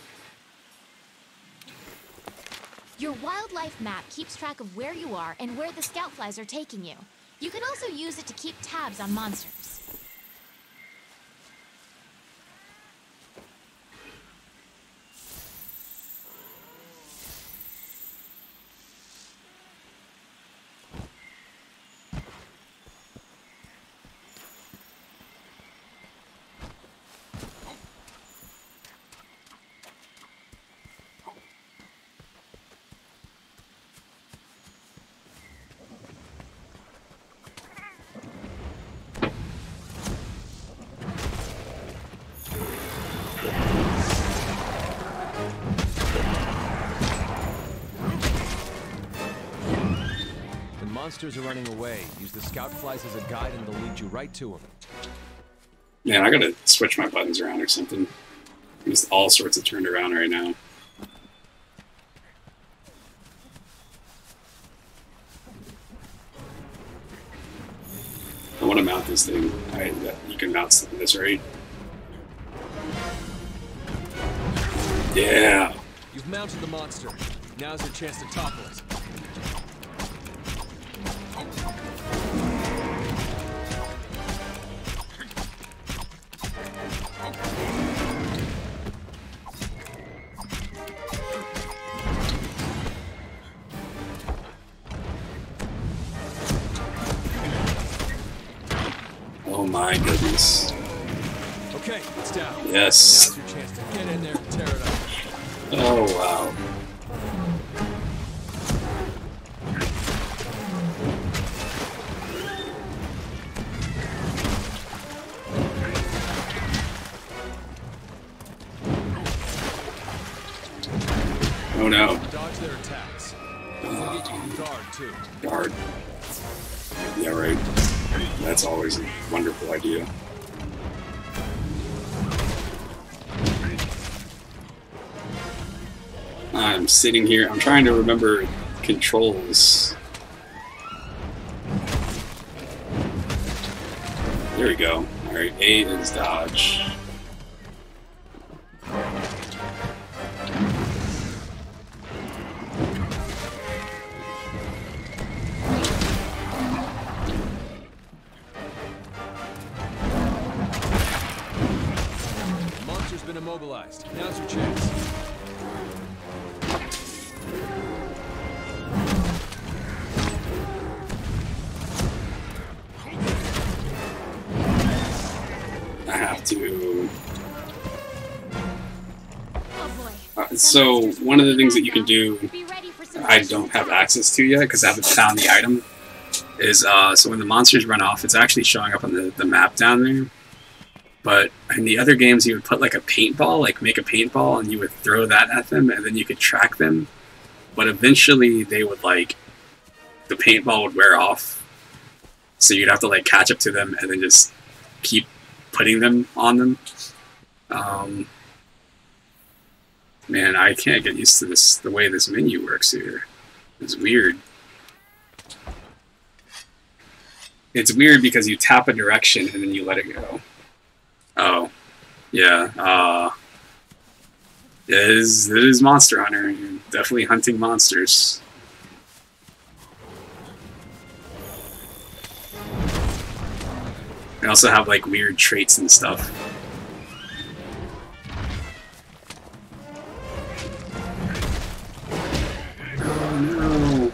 Your wildlife map keeps track of where you are and where the scout flies are taking you. You can also use it to keep tabs on monsters. Monsters are running away. Use the scout flies as a guide and they'll lead you right to them. Man, I gotta switch my buttons around or something. I'm just all sorts of turned around right now. I want to mount this thing. You can mount this, right? Yeah! You've mounted the monster. Now's your chance to topple it. my goodness. Okay, it's down. Yes. Now's your chance to get in there and tear it up. Oh, wow. Oh no. Dodge their attacks. Don't forget you can guard too. Guard. Yeah, right. That's always a wonderful idea. I'm sitting here, I'm trying to remember controls. There we go. Alright, A is dodge. Monster's been immobilized. Now's your chance. I have to... Oh boy. So, one of the things that you can do, I don't have access to yet because I haven't found the item, is so when the monsters run off, it's actually showing up on the map down there. But in the other games, you would put like a paintball, like make a paintball, and you would throw that at them, and then you could track them. But eventually, they would like, the paintball would wear off, so you'd have to like catch up to them and then just keep putting them on them. Man, I can't get used to this, the way this menu works here. It's weird. It's weird because you tap a direction and then you let it go. Oh, yeah. It is Monster Hunter. You're definitely hunting monsters. They also have like weird traits and stuff. Oh no.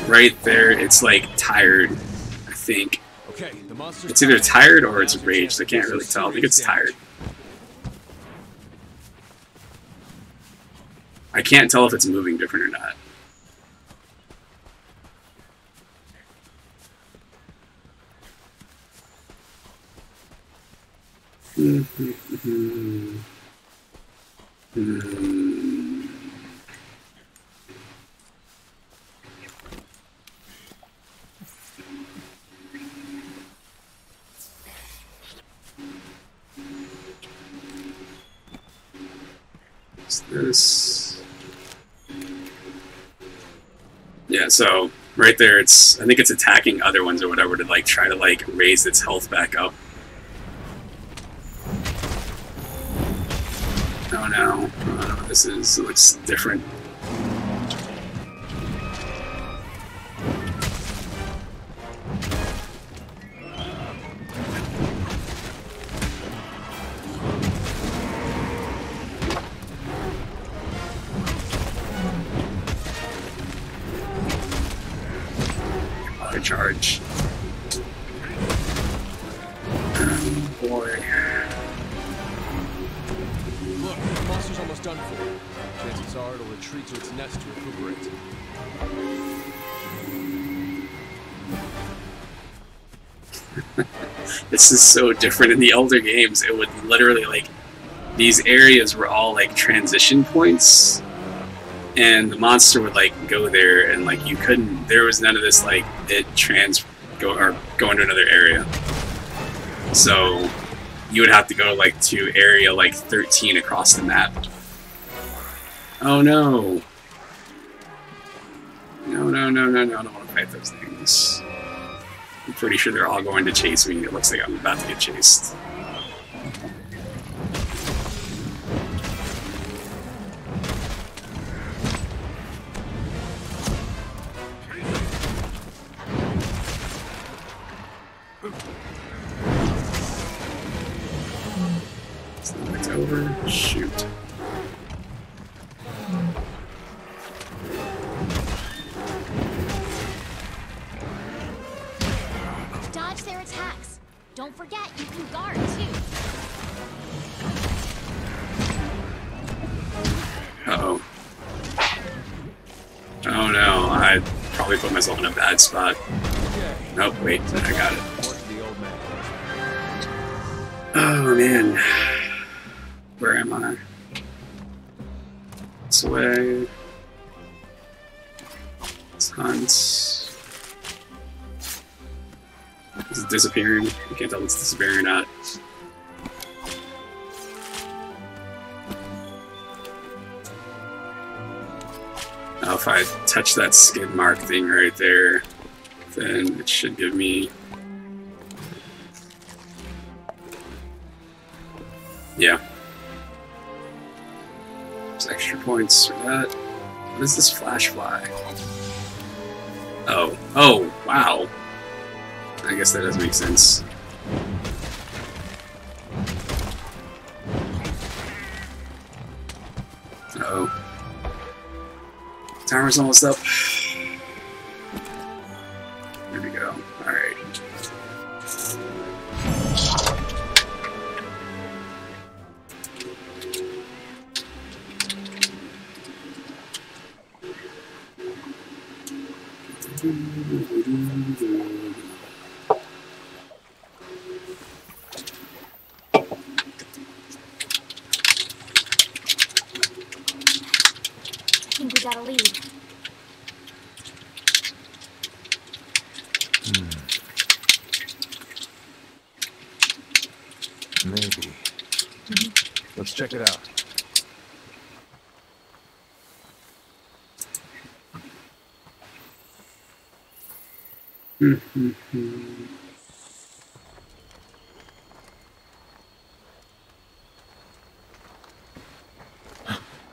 Right there, it's like tired, I think. Okay, the monster's It's either tired or it's raged. I can't really tell. I think it's tired. I can't tell if it's moving different or not. What's this? Yeah, so right there, it's, I think it's attacking other ones or whatever to like try to like raise its health back up. Oh no, this is, it looks different. Charge. Oh boy. Look, the monster's almost done for. Chances are it'll retreat to its nest to recuperate. This is so different in the older games. It would literally like, these areas were all like transition points. And the monster would like go there, and like you couldn't. There was none of this like it go into another area. So you would have to go like to area like 13 across the map. Oh no! No! I don't want to fight those things. I'm pretty sure they're all going to chase me. It looks like I'm about to get chased. It's over. Shoot. dodge their attacks. Don't forget, you can guard too. Uh-oh. Oh no, I probably put myself in a bad spot. Nope, wait, I got it. Oh man. Where am I? This way. This hunts. Is it disappearing? I can't tell if it's disappearing or not. Now if I touch that skid mark thing right there, then it should give me... Yeah. There's extra points for that. What is this flash fly? Oh. Oh, wow. I guess that does make sense. Uh-oh. Timer's almost up. There we go. Alright. I think we gotta leave. Maybe. Let's check it out.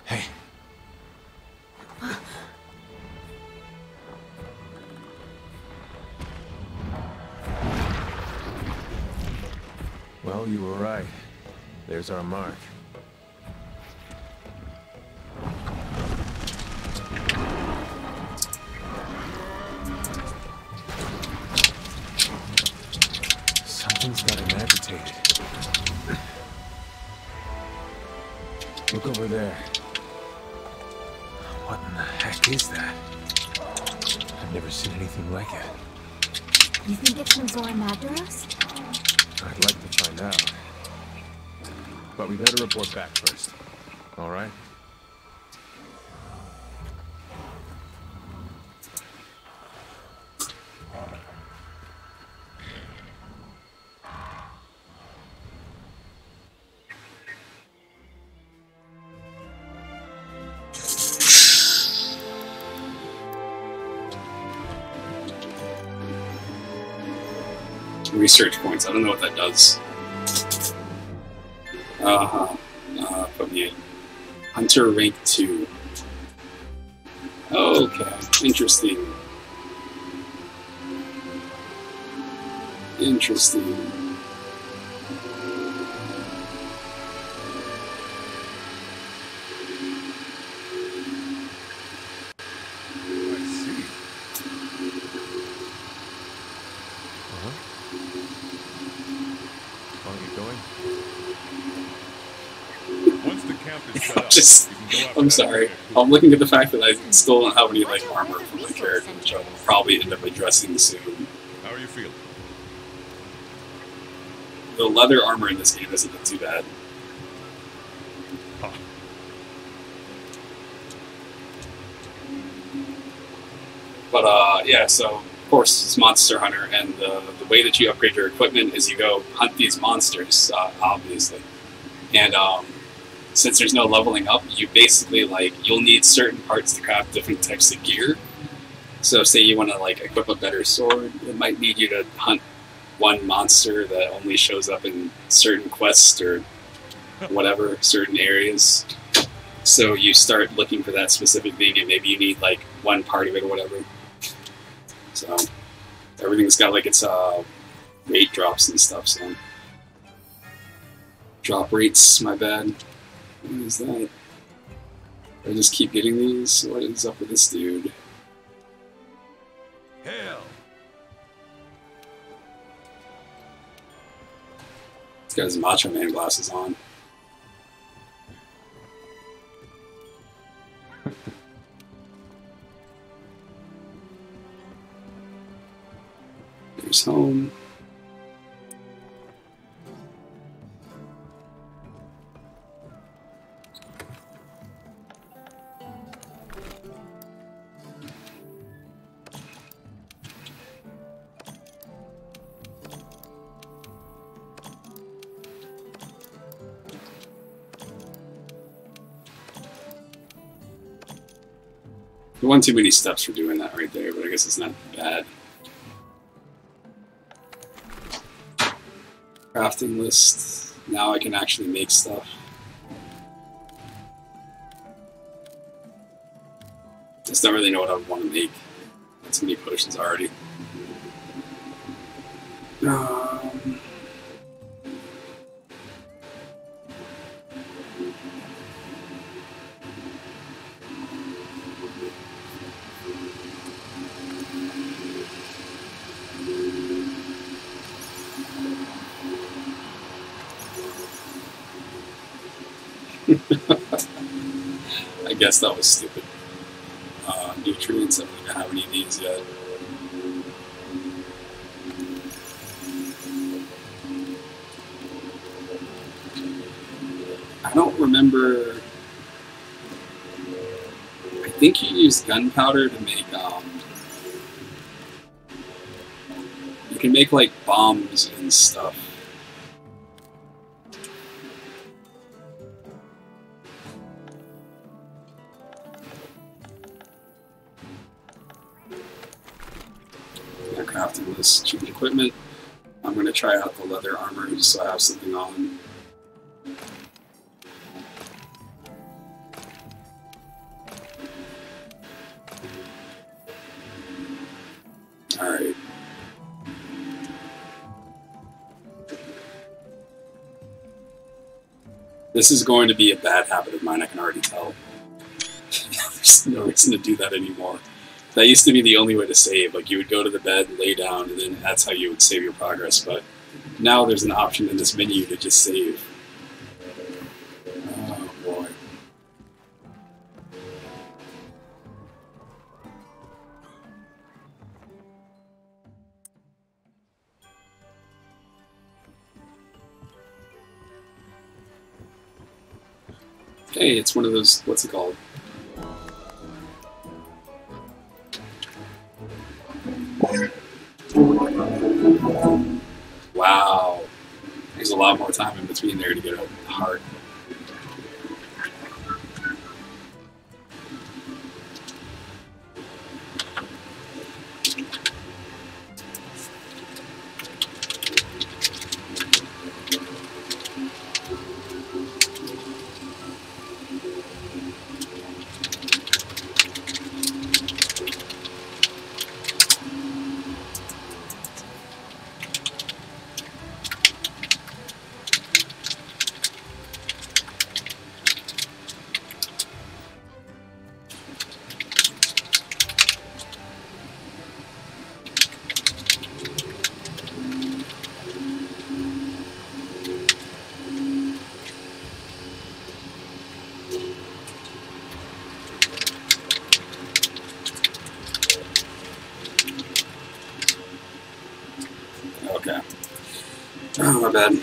Hey. Well, you were right. There's our mark. Something's got him agitated. Look over there. What in the heck is that? I've never seen anything like it. You think it's from Zora Magdaros? I'd like to find out. But we better report back first. All right? Research points. I don't know what that does. Put me in. Hunter rank 2. Okay, interesting. Interesting. I'm sorry. I'm looking at the fact that I still don't have any like armor for my character, which I'll probably end up addressing soon. How are you feeling? The leather armor in this game isn't too bad. Huh. But yeah, so of course it's Monster Hunter, and the way that you upgrade your equipment is you go hunt these monsters, obviously, and since there's no leveling up, you basically, like, you'll need certain parts to craft different types of gear. So say you want to, like, equip a better sword, it might need you to hunt one monster that only shows up in certain quests or whatever, certain areas. So you start looking for that specific thing, and maybe you need, like, one part of it or whatever. So everything's got, like, its rate drops and stuff, so... Drop rates, my bad. What is that? I just keep getting these? What is up with this dude? Hell! He's got his Macho Man glasses on. Here's home. One too many steps for doing that right there, but I guess it's not bad. Crafting list. Now I can actually make stuff. Just don't really know what I would want to make. Too many potions already. I guess that was stupid. Nutrients, I don't have any of these yet. I don't remember. I think you used gunpowder to make, you can make like bombs and stuff. Crafting this cheap equipment. I'm going to try out the leather armor just so I have something on. Alright. This is going to be a bad habit of mine, I can already tell. There's no reason to do that anymore. That used to be the only way to save. Like, you would go to the bed, lay down, and then that's how you would save your progress. But now there's an option in this menu to just save. Oh, boy. Hey, it's one of those, what's it called? Wow. There's a lot more time in between there to get a heart. Okay. Oh, my bad.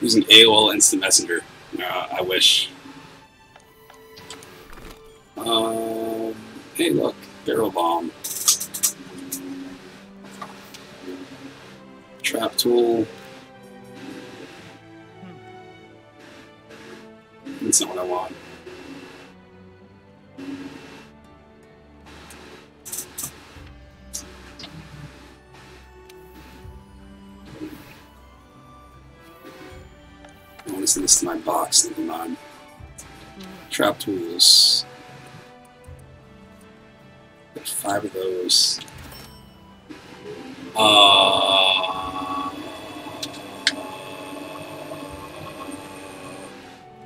Using AOL Instant Messenger. I wish. Hey, look. Barrel bomb. Trap tool. That's not what I want. I want to send this to my box, never mind. Trap tools. Get 5 of those.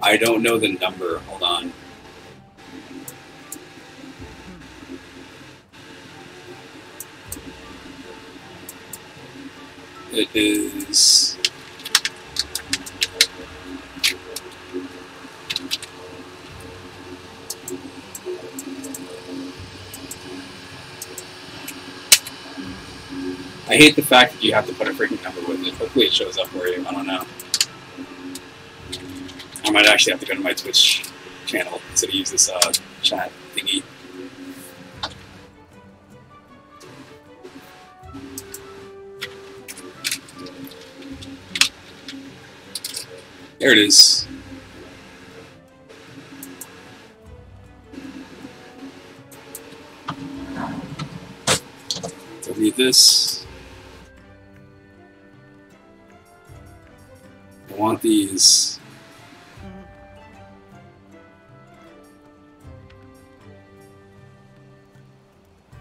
I don't know the number. Hold on. It is... I hate the fact that you have to put a freaking number with it. Hopefully it shows up for you. I don't know. I might actually have to go to my Twitch channel to use this chat thingy. There it is. Delete this. I want these.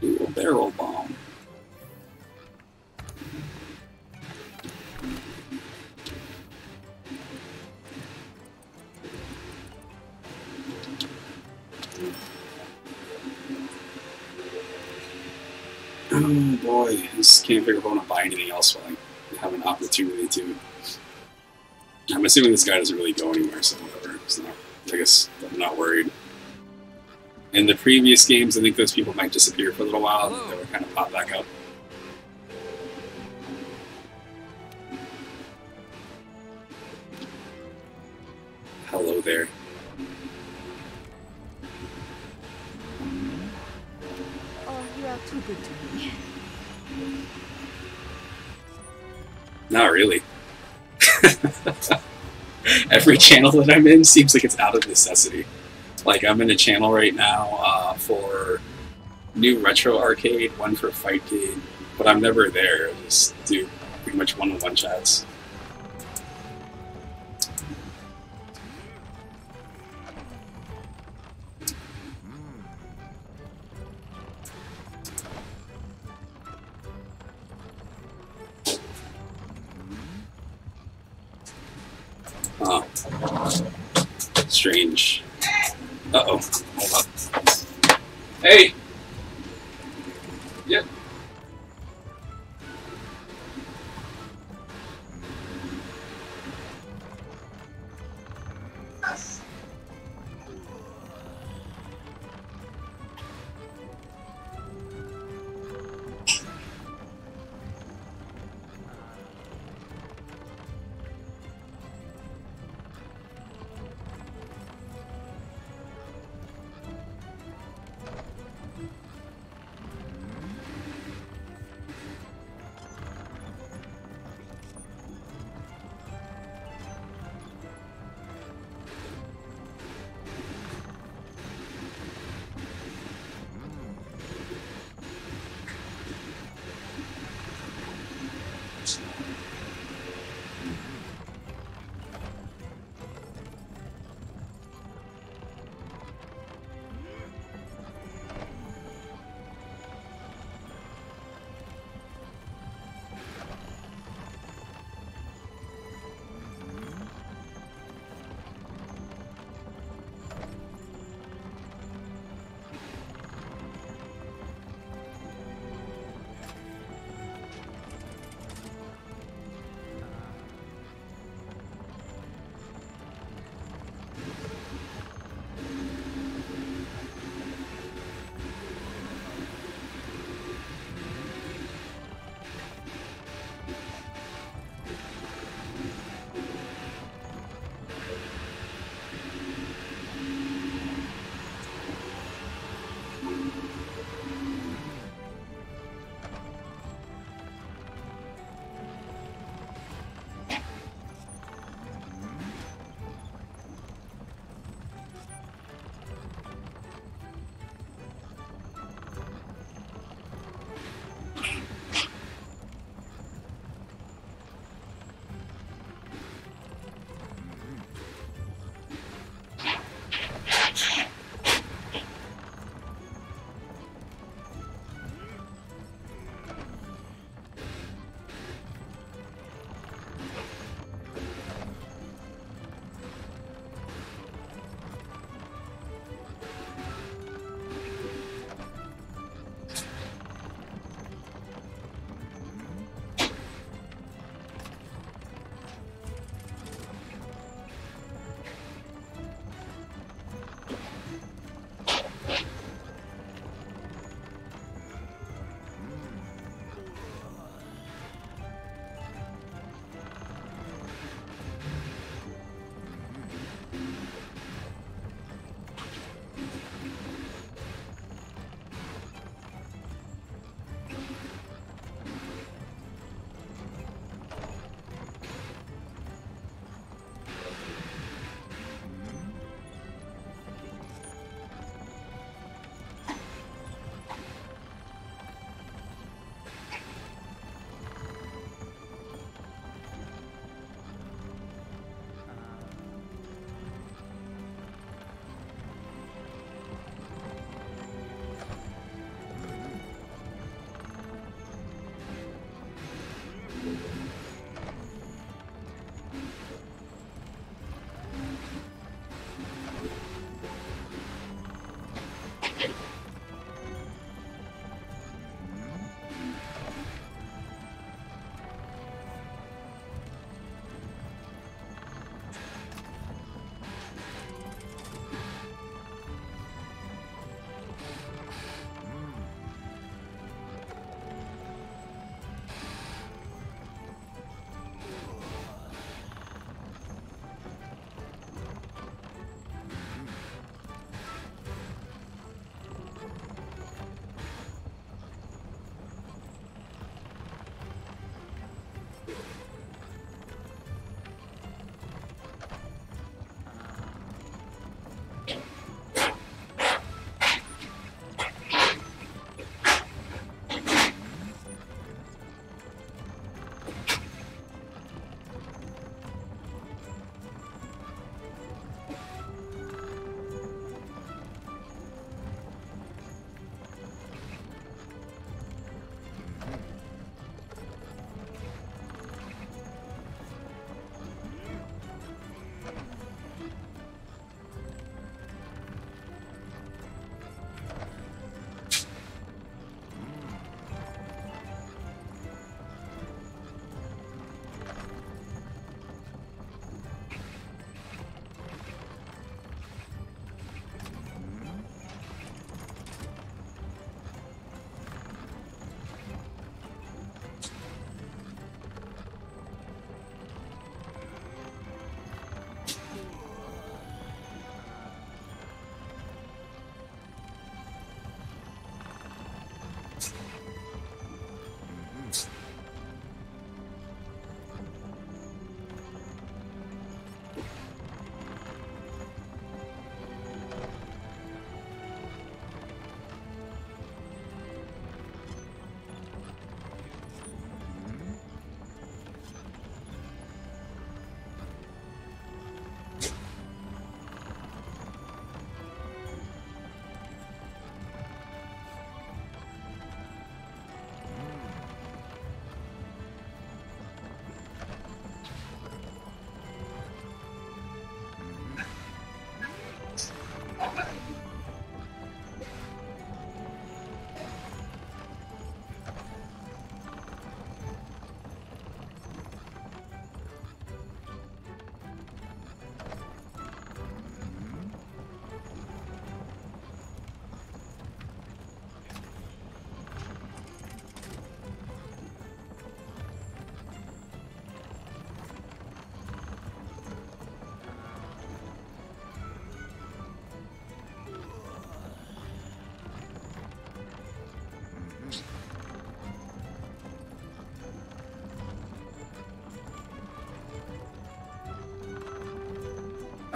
Do a barrel bomb. Oh boy, I just can't figure out if I want to buy anything else while I have an opportunity to. I'm assuming this guy doesn't really go anywhere, so whatever. So I guess I'm not worried. In the previous games, I think those people might disappear for a little while, and then they would kind of pop back up. Hello there. Oh, you are too good to me. Not really. Every channel that I'm in seems like it's out of necessity. Like, I'm in a channel right now for new retro arcade, one for Fightcade, but I'm never there. I just do pretty much one-on-one chats. Oh. Strange. Uh-oh. Hold up. Hey! Yep.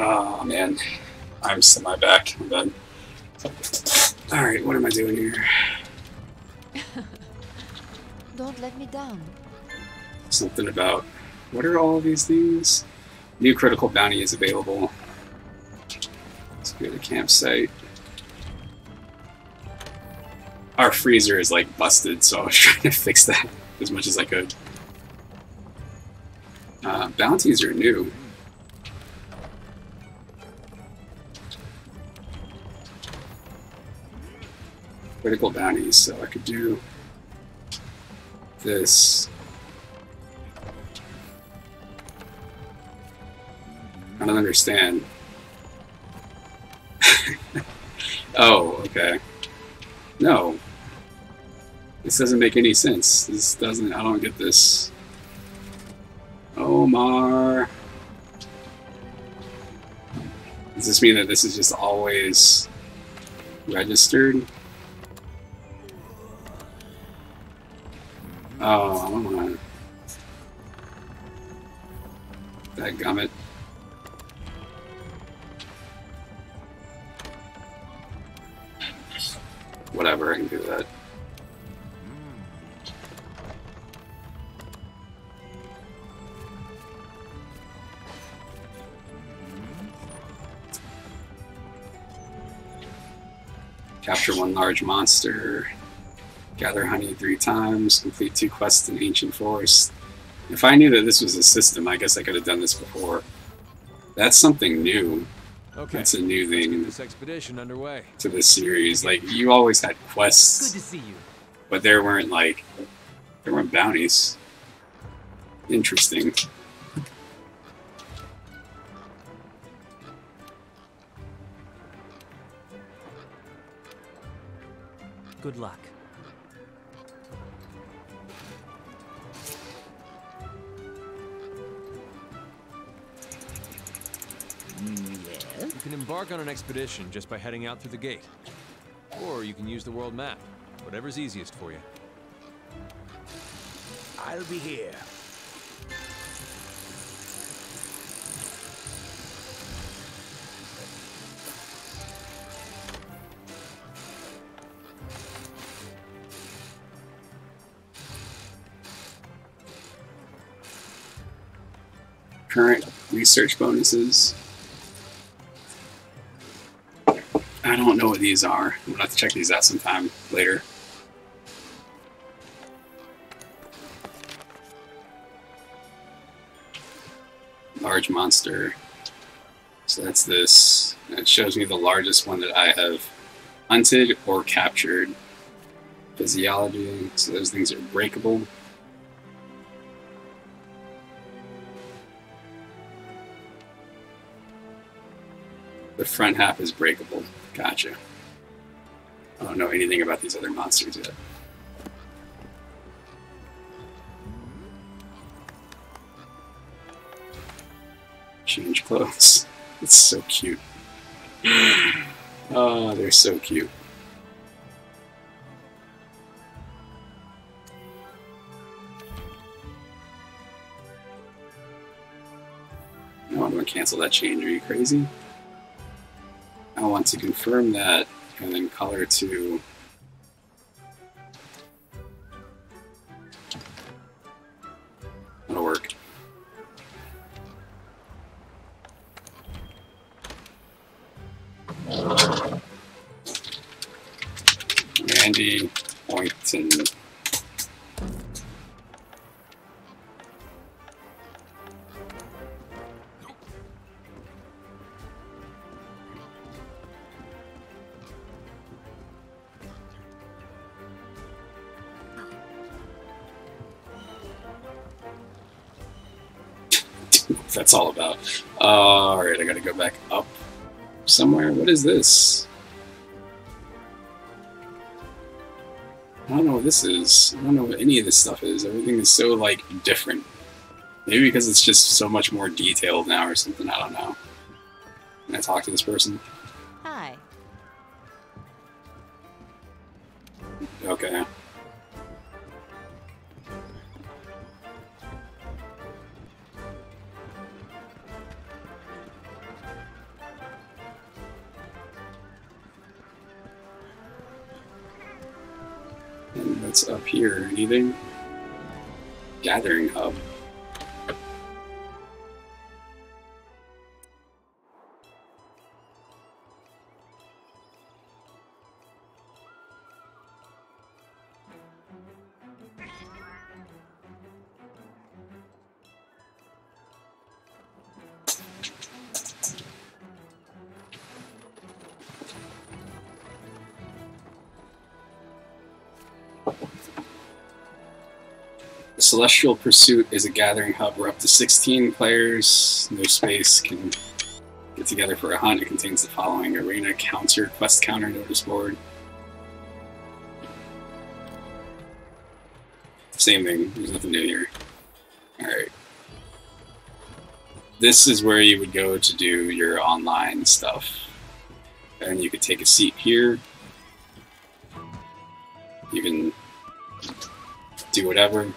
Oh man, I'm semi back. I'm done. Alright, what am I doing here? Don't let me down. Something about, what are all of these things? New critical bounty is available. Let's go to the campsite. Our freezer is like busted, so I was trying to fix that as much as I could. Bounties are new. Critical bounties, so I could do this. I don't understand. Oh, okay. No. This doesn't make any sense. This doesn't, I don't get this. Omar. Does this mean that this is just always registered? Oh, I don't know. Dadgummit. Whatever, I can do that. Capture one large monster. Gather honey 3 times. Complete 2 quests in Ancient Forest. If I knew that this was a system, I guess I could have done this before. That's something new. Okay. That's a new thing This expedition underway. to this series. Like, you always had quests. Good to see you. But there weren't, like, there weren't bounties. Interesting. Good luck. You can embark on an expedition just by heading out through the gate. Or you can use the world map. Whatever's easiest for you. I'll be here. Current research bonuses. I don't know what these are. I'm gonna have to check these out sometime later. Large monster. So that's this. It shows me the largest one that I have hunted or captured. Physiology. So those things are breakable. The front half is breakable. Gotcha. I don't know anything about these other monsters yet. Change clothes. It's so cute. Oh, they're so cute. No, I'm going to cancel that change. Are you crazy? I want to confirm that and then color to that'll work. Randy Boynton. That's all about. Alright, I gotta go back up somewhere. What is this? I don't know what this is. I don't know what any of this stuff is. Everything is so, like, different. Maybe because it's just so much more detailed now or something. I don't know. Can I talk to this person? Hi. Okay. What's up here? Anything? Gathering hub. The Celestial Pursuit is a gathering hub where up to 16 players, no space, can get together for a hunt. It contains the following: arena counter, quest counter, notice board. Same thing, there's nothing new here. Alright. This is where you would go to do your online stuff. And you could take a seat here. You can do whatever.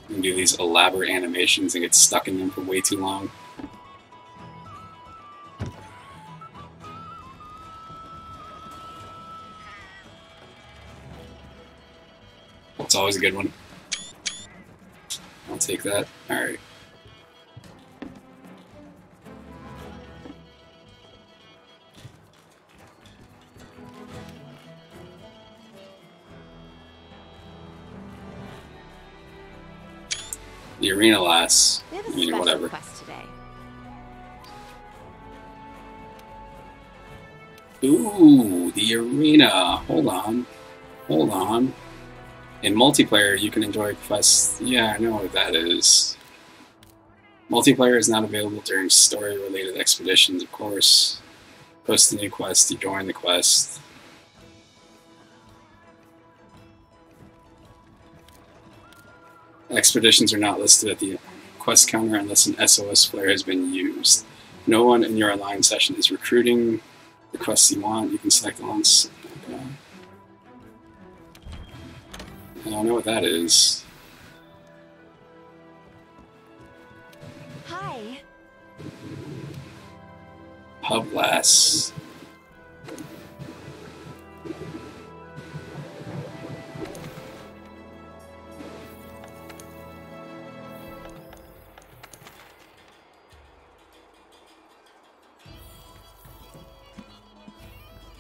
You can do these elaborate animations and get stuck in them for way too long. It's always a good one. I'll take that. Alright. The arena lasts. We have a I mean, special whatever. quest today. Ooh, the arena. Hold on. Hold on. In multiplayer, you can enjoy quests. Yeah, I know what that is. Multiplayer is not available during story-related expeditions, of course. Post a new quest, you join the quest. Expeditions are not listed at the quest counter unless an SOS flare has been used. No one in your online session is recruiting the quests you want. You can select the ones. Okay. I don't know what that is. Hi. Hub lass.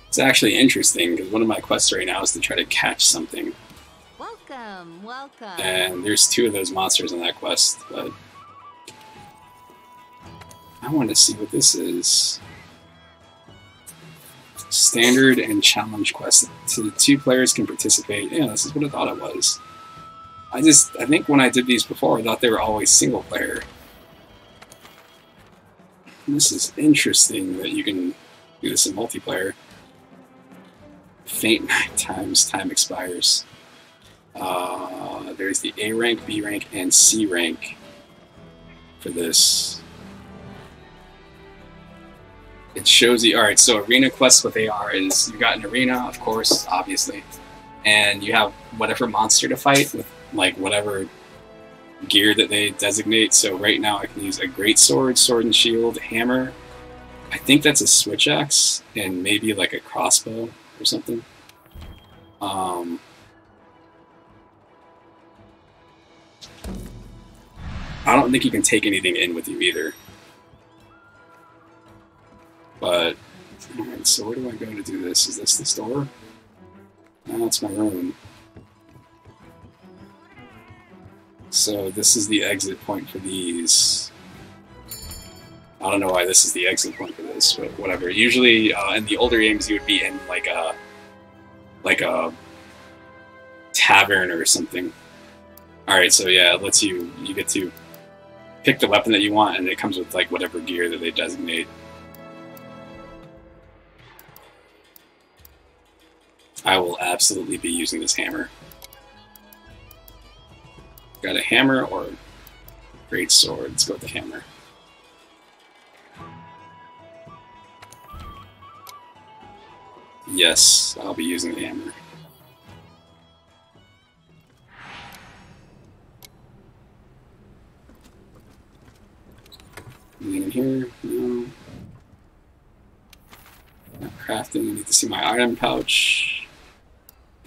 It's actually interesting because one of my quests right now is to try to catch something. Welcome, welcome. And there's 2 of those monsters on that quest, but I want to see what this is. Standard and challenge quest. So the 2 players can participate. Yeah, this is what I thought it was. I think when I did these before, I thought they were always single player. And this is interesting that you can do this in multiplayer. Faint 9 times, time expires. There's the A rank, B rank, and C rank for this. It shows you, alright, so arena quests, what they are is, you've got an arena, of course, obviously, and you have whatever monster to fight with, like, whatever gear that they designate. So right now I can use a great sword, sword and shield, hammer. I think that's a switch axe, and maybe like a crossbow or something. I don't think you can take anything in with you either. But, alright, so where do I go to do this? Is this the store? No, it's my room. So this is the exit point for these. I don't know why this is the exit point for this, but whatever. Usually, in the older games, you would be in like a tavern or something. Alright, so yeah, it lets you get to pick the weapon that you want, and it comes with like whatever gear that they designate. I will absolutely be using this hammer. Got a hammer or great sword? Let's go with the hammer. Yes, I'll be using the hammer. Anything in here? No. Not crafting. I need to see my item pouch.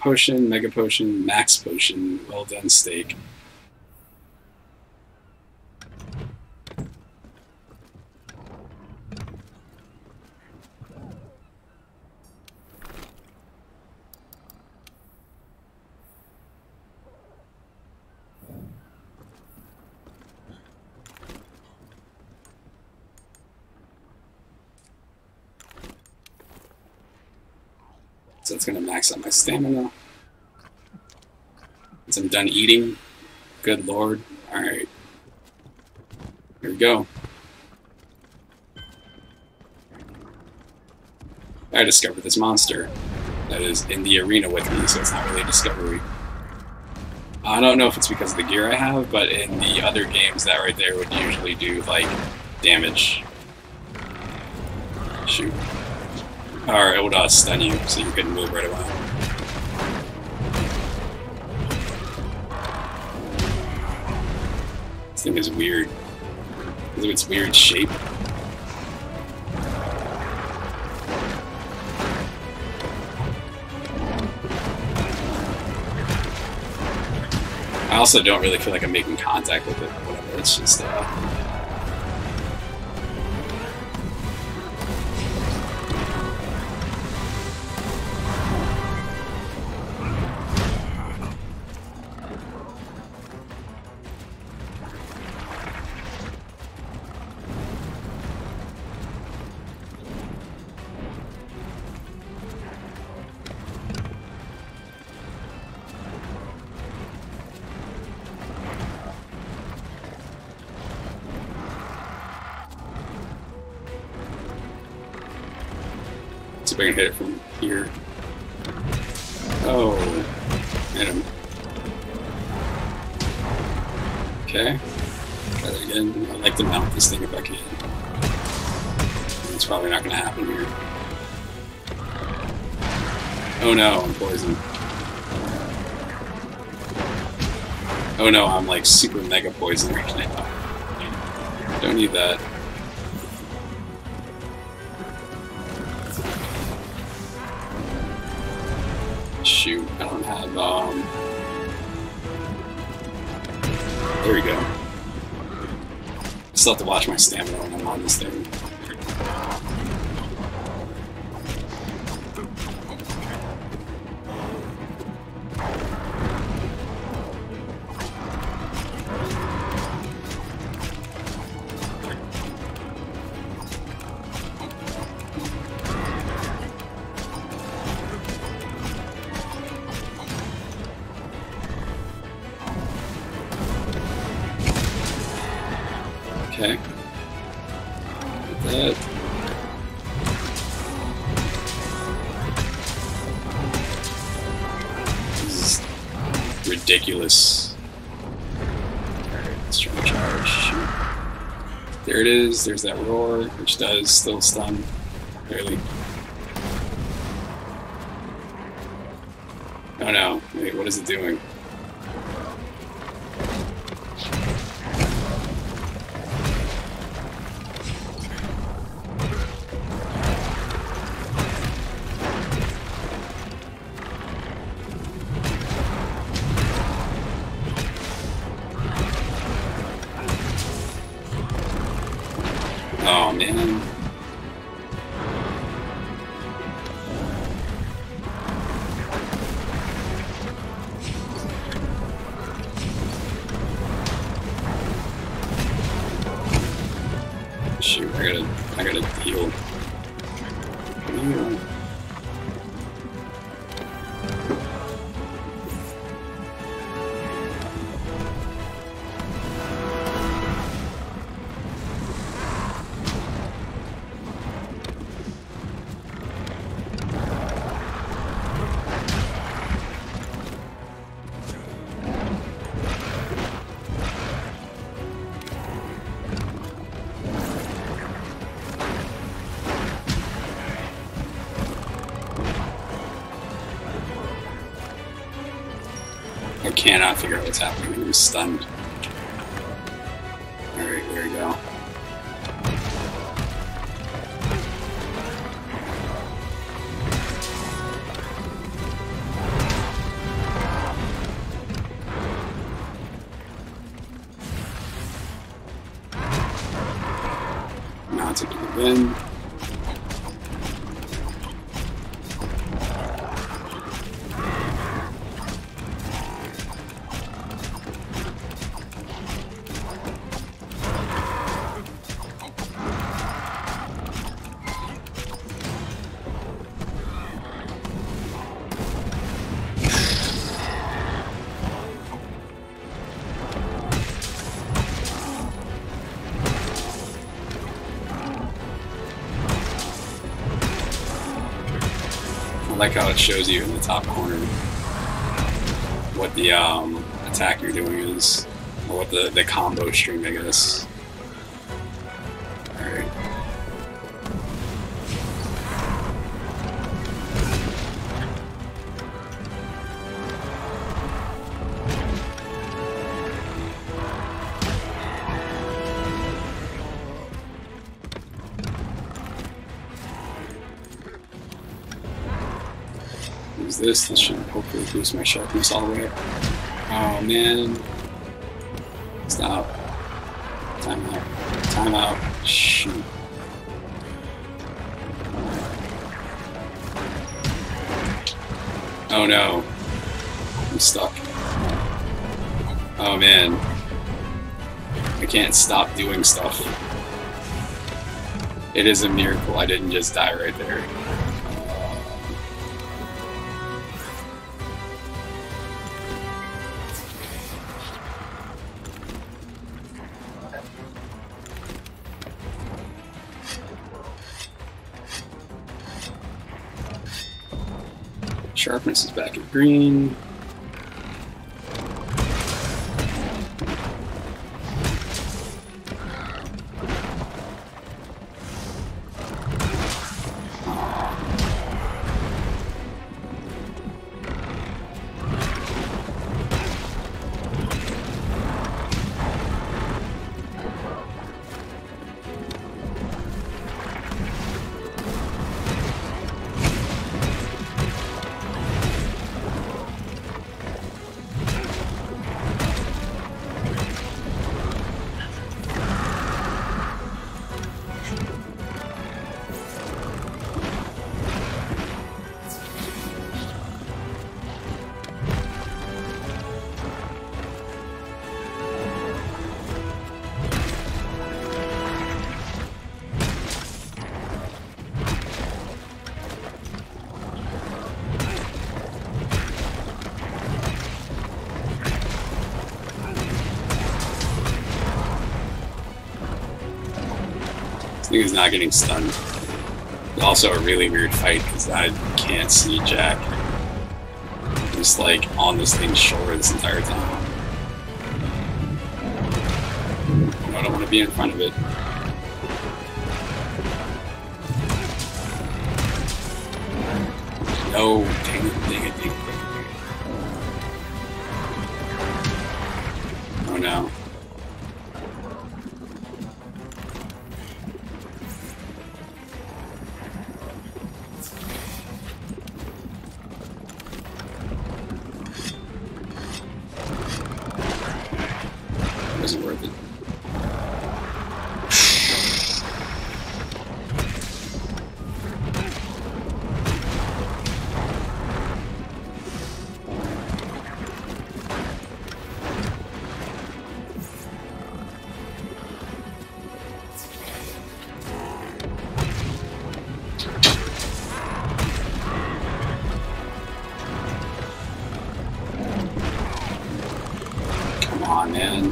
potion, mega potion, max potion, well done steak. So it's gonna max out my stamina. Once I'm done eating, good lord. Alright. Here we go. I discovered this monster that is in the arena with me, so it's not really a discovery. I don't know if it's because of the gear I have, but in the other games, that right there would usually do, like, damage. Shoot. Or it would stun you, so you couldn't move right away. This thing is weird. Because of its weird shape. I also don't really feel like I'm making contact with it, whatever, it's just, see if I can hit it from here. Oh, hit him. Okay, try that again. I'd like to mount this thing if I can. It's probably not going to happen here. Oh no, I'm poisoned. Oh no, I'm like super mega poisoned right now. Don't need that. Shoot, I don't have, there we go. I still have to watch my stamina when I'm on this thing. Okay. Get that. This is ridiculous. Alright, let's try to charge. Shoot. There it is. There's that roar, which does still stun. Barely. Oh no. Wait, what is it doing? Oh man. Shoot, I gotta heal. Heal. I cannot figure out what's happening. I'm stunned. Alright, there we go. in. I like how it shows you in the top corner what the attack you're doing is, or what the combo string, I guess. Alright. Use this. This should hopefully boost my sharpness all the way up. Oh man. Stop. Time out. Time out. Shoot. Oh no. I'm stuck. Oh man. I can't stop doing stuff. It is a miracle I didn't just die right there. Sharpness is back at green. He's not getting stunned. Also a really weird fight because I can't see Jack. I'm just like on this thing's shoulder this entire time. I don't want to be in front of it. No, dang it, dang it, dang it. Oh no. Wasn't worth it. Come on, man.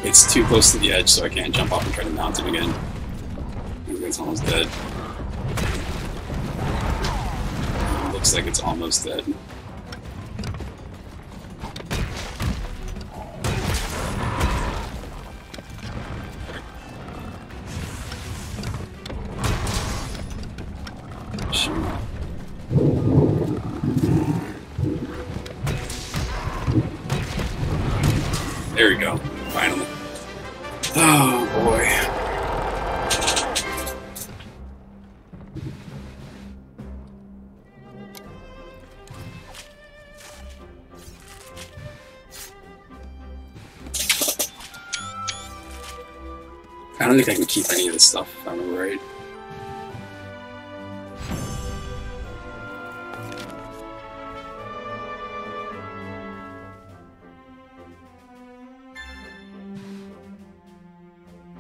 It's too close to the edge, so I can't jump off and try to mount him again. I think it's almost dead. It looks like it's almost dead. There we go, finally. Oh boy. I don't think I can keep any of this stuff, if I remember right.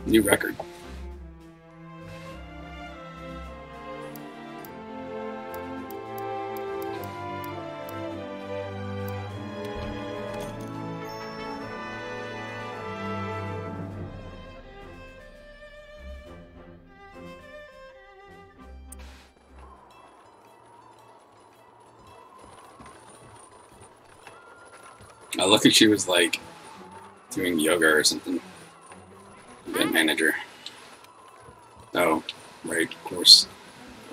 New record. I look like she was like doing yoga or something. Event manager. Oh, right, of course.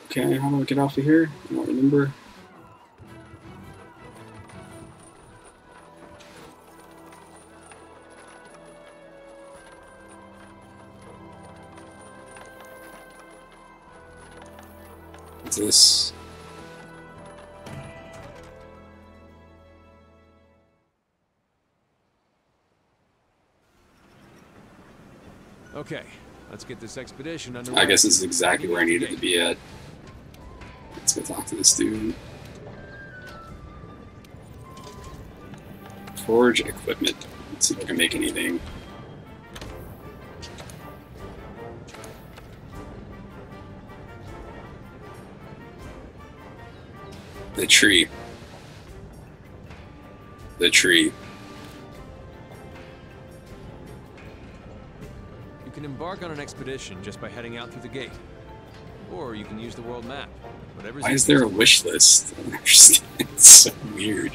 Okay, how do I get off of here? I don't remember. What's this? Okay, let's get this expedition underway. I guess this is exactly where I needed to be at. Let's go talk to this dude. Forge equipment. Let's see if I can make anything. The tree. The tree. You can embark on an expedition just by heading out through the gate. Or you can use the world map. Whatever's Why is there a wish list? I don't understand. It's so weird.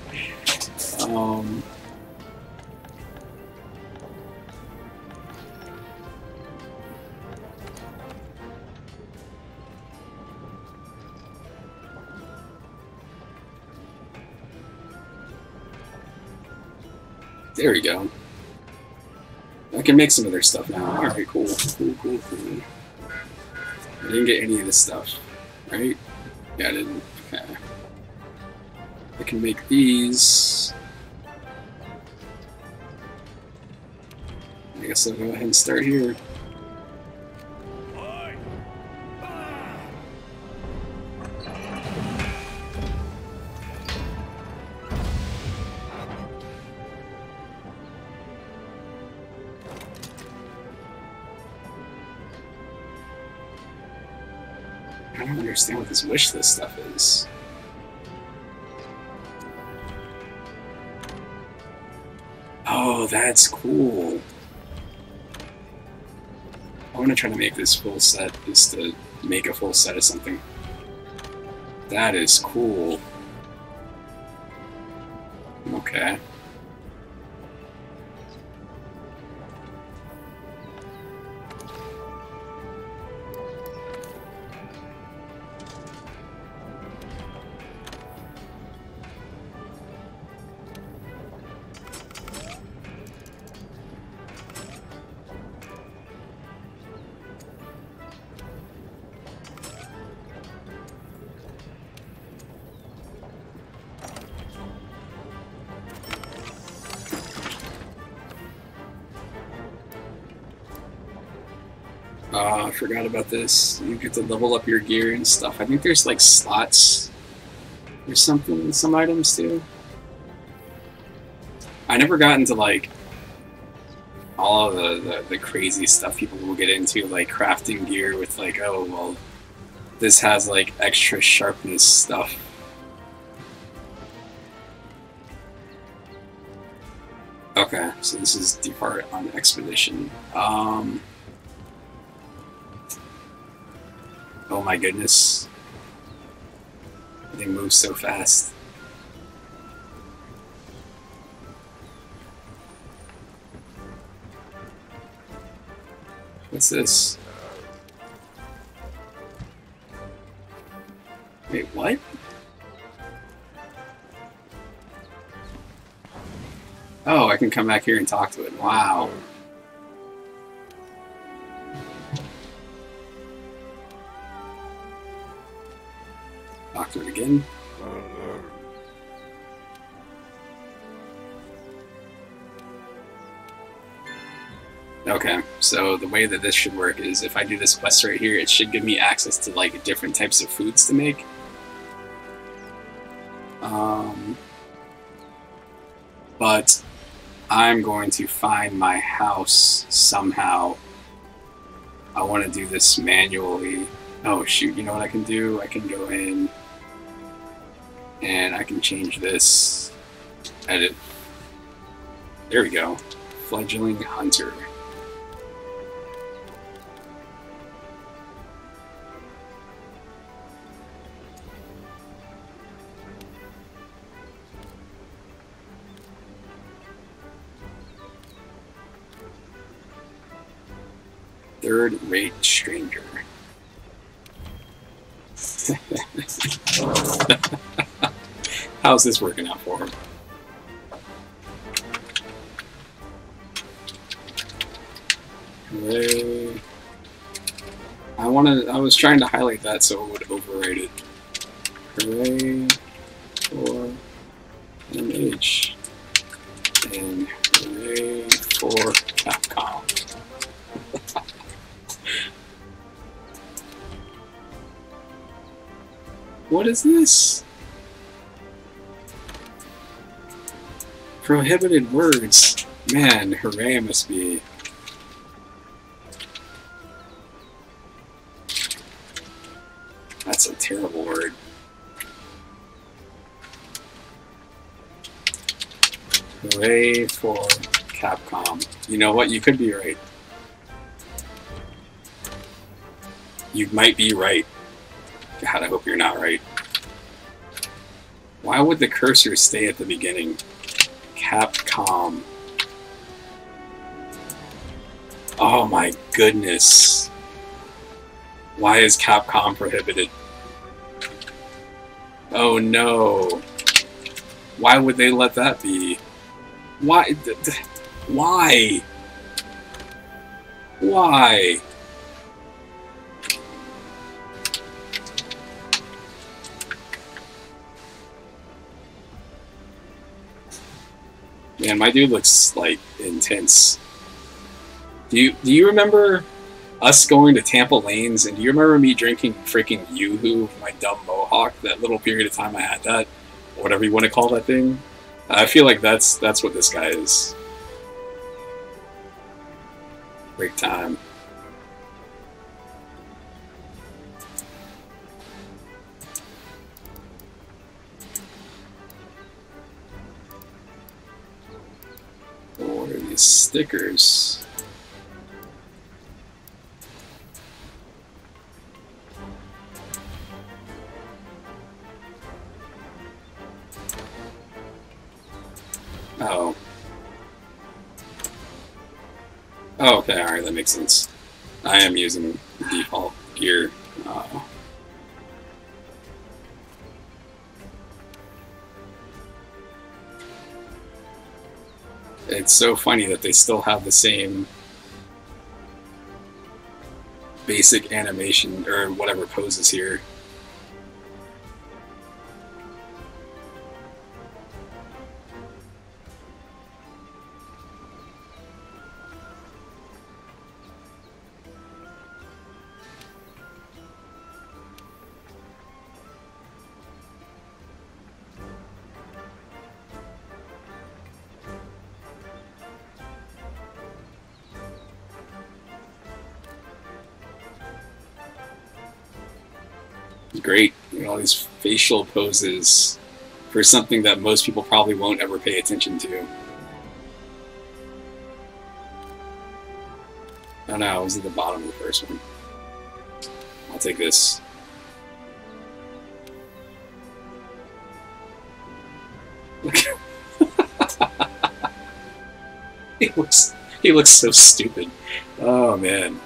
There we go. I can make some of their stuff now. Alright, cool. Cool. I didn't get any of this stuff, right? Yeah, I didn't. Okay. I can make these. I guess I'll go ahead and start here. I don't understand what this wish list stuff is. Oh, that's cool. I want to try to make this full set, just to make a full set of something. That is cool. Okay. I forgot about this. You get to level up your gear and stuff. I think there's like slots or something in some items too. I never got into like all of the crazy stuff people will get into, like crafting gear with like, oh well, this has like extra sharpness stuff. Okay, so this is depart on expedition. Oh my goodness. They move so fast. What's this? Wait, what? Oh, I can come back here and talk to it. Wow. Talk to it again. Okay, so the way that this should work is if I do this quest right here, it should give me access to like different types of foods to make. But I'm going to find my house somehow. I want to do this manually. Oh shoot, you know what I can do? I can go in and I can change this. Edit. There we go. Fledgling Hunter. Third-rate stranger. How's this working out for him? Hooray. I was trying to highlight that so it would override it. Hooray for MH. And hooray for Capcom. What is this? Prohibited words. Man, hooray must be. That's a terrible word. Hooray for Capcom. You know what? You could be right. You might be right. God, I hope you're not right. Why would the cursor stay at the beginning? Capcom. Oh my goodness. Why is Capcom prohibited? Oh no. Why would they let that be? Why? Why? Why? Man, my dude looks like intense. Do you remember us going to Tampa Lanes, and do you remember me drinking freaking Yoo-Hoo with my dumb mohawk? That little period of time I had that, or whatever you want to call that thing. I feel like that's what this guy is. Break time. What are these stickers? Oh. Oh, okay, alright, that makes sense. I am using the default gear. It's so funny that they still have the same basic animation, or whatever poses here. Great, you know, all these facial poses for something that most people probably won't ever pay attention to. Oh no, it was at the bottom of the first one. I'll take this. Look. He looks so stupid. Oh man.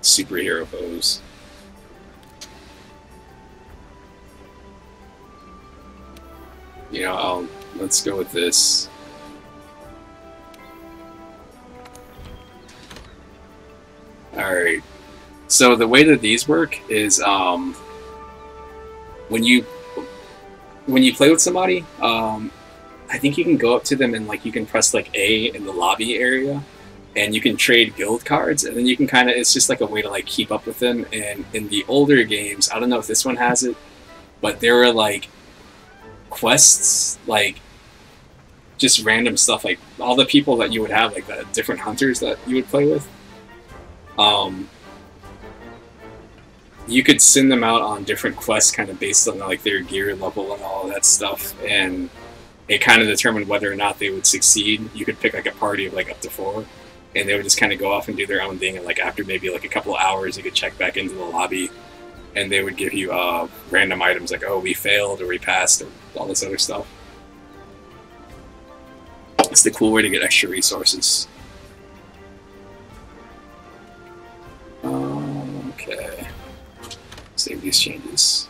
Superhero pose. You know, let's go with this. Alright. So the way that these work is when you play with somebody, I think you can go up to them and like you can press like A in the lobby area and you can trade guild cards, and then you can kind of, it's just like a way to like keep up with them. And in the older games, I don't know if this one has it, but there were like quests, like just random stuff, like all the people that you would have, like the different hunters that you would play with, you could send them out on different quests kind of based on like their gear level and all of that stuff, and it kind of determined whether or not they would succeed. You could pick like a party of like up to 4, and they would just kind of go off and do their own thing, and like after maybe like a couple of hours you could check back into the lobby and they would give you random items like, oh, we failed or we passed or all this other stuff. It's the cool way to get extra resources. Okay. Save these changes.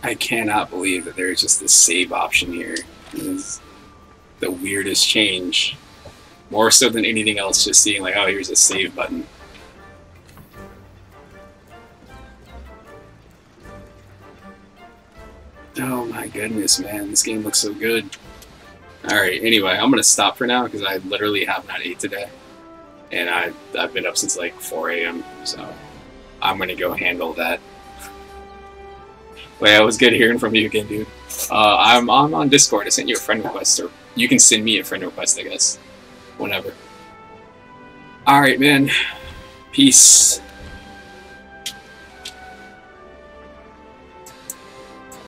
I cannot believe that there's just this save option here. It is the weirdest change. More so than anything else, just seeing like, oh, here's a save button. Oh my goodness, man, this game looks so good. Alright, anyway, I'm gonna stop for now because I literally have not ate today. And I've been up since like 4 a.m., so I'm gonna go handle that. Wait, it was good hearing from you again, dude. I'm on Discord. I sent you a friend request, or you can send me a friend request, I guess. Whenever. Alright, man. Peace.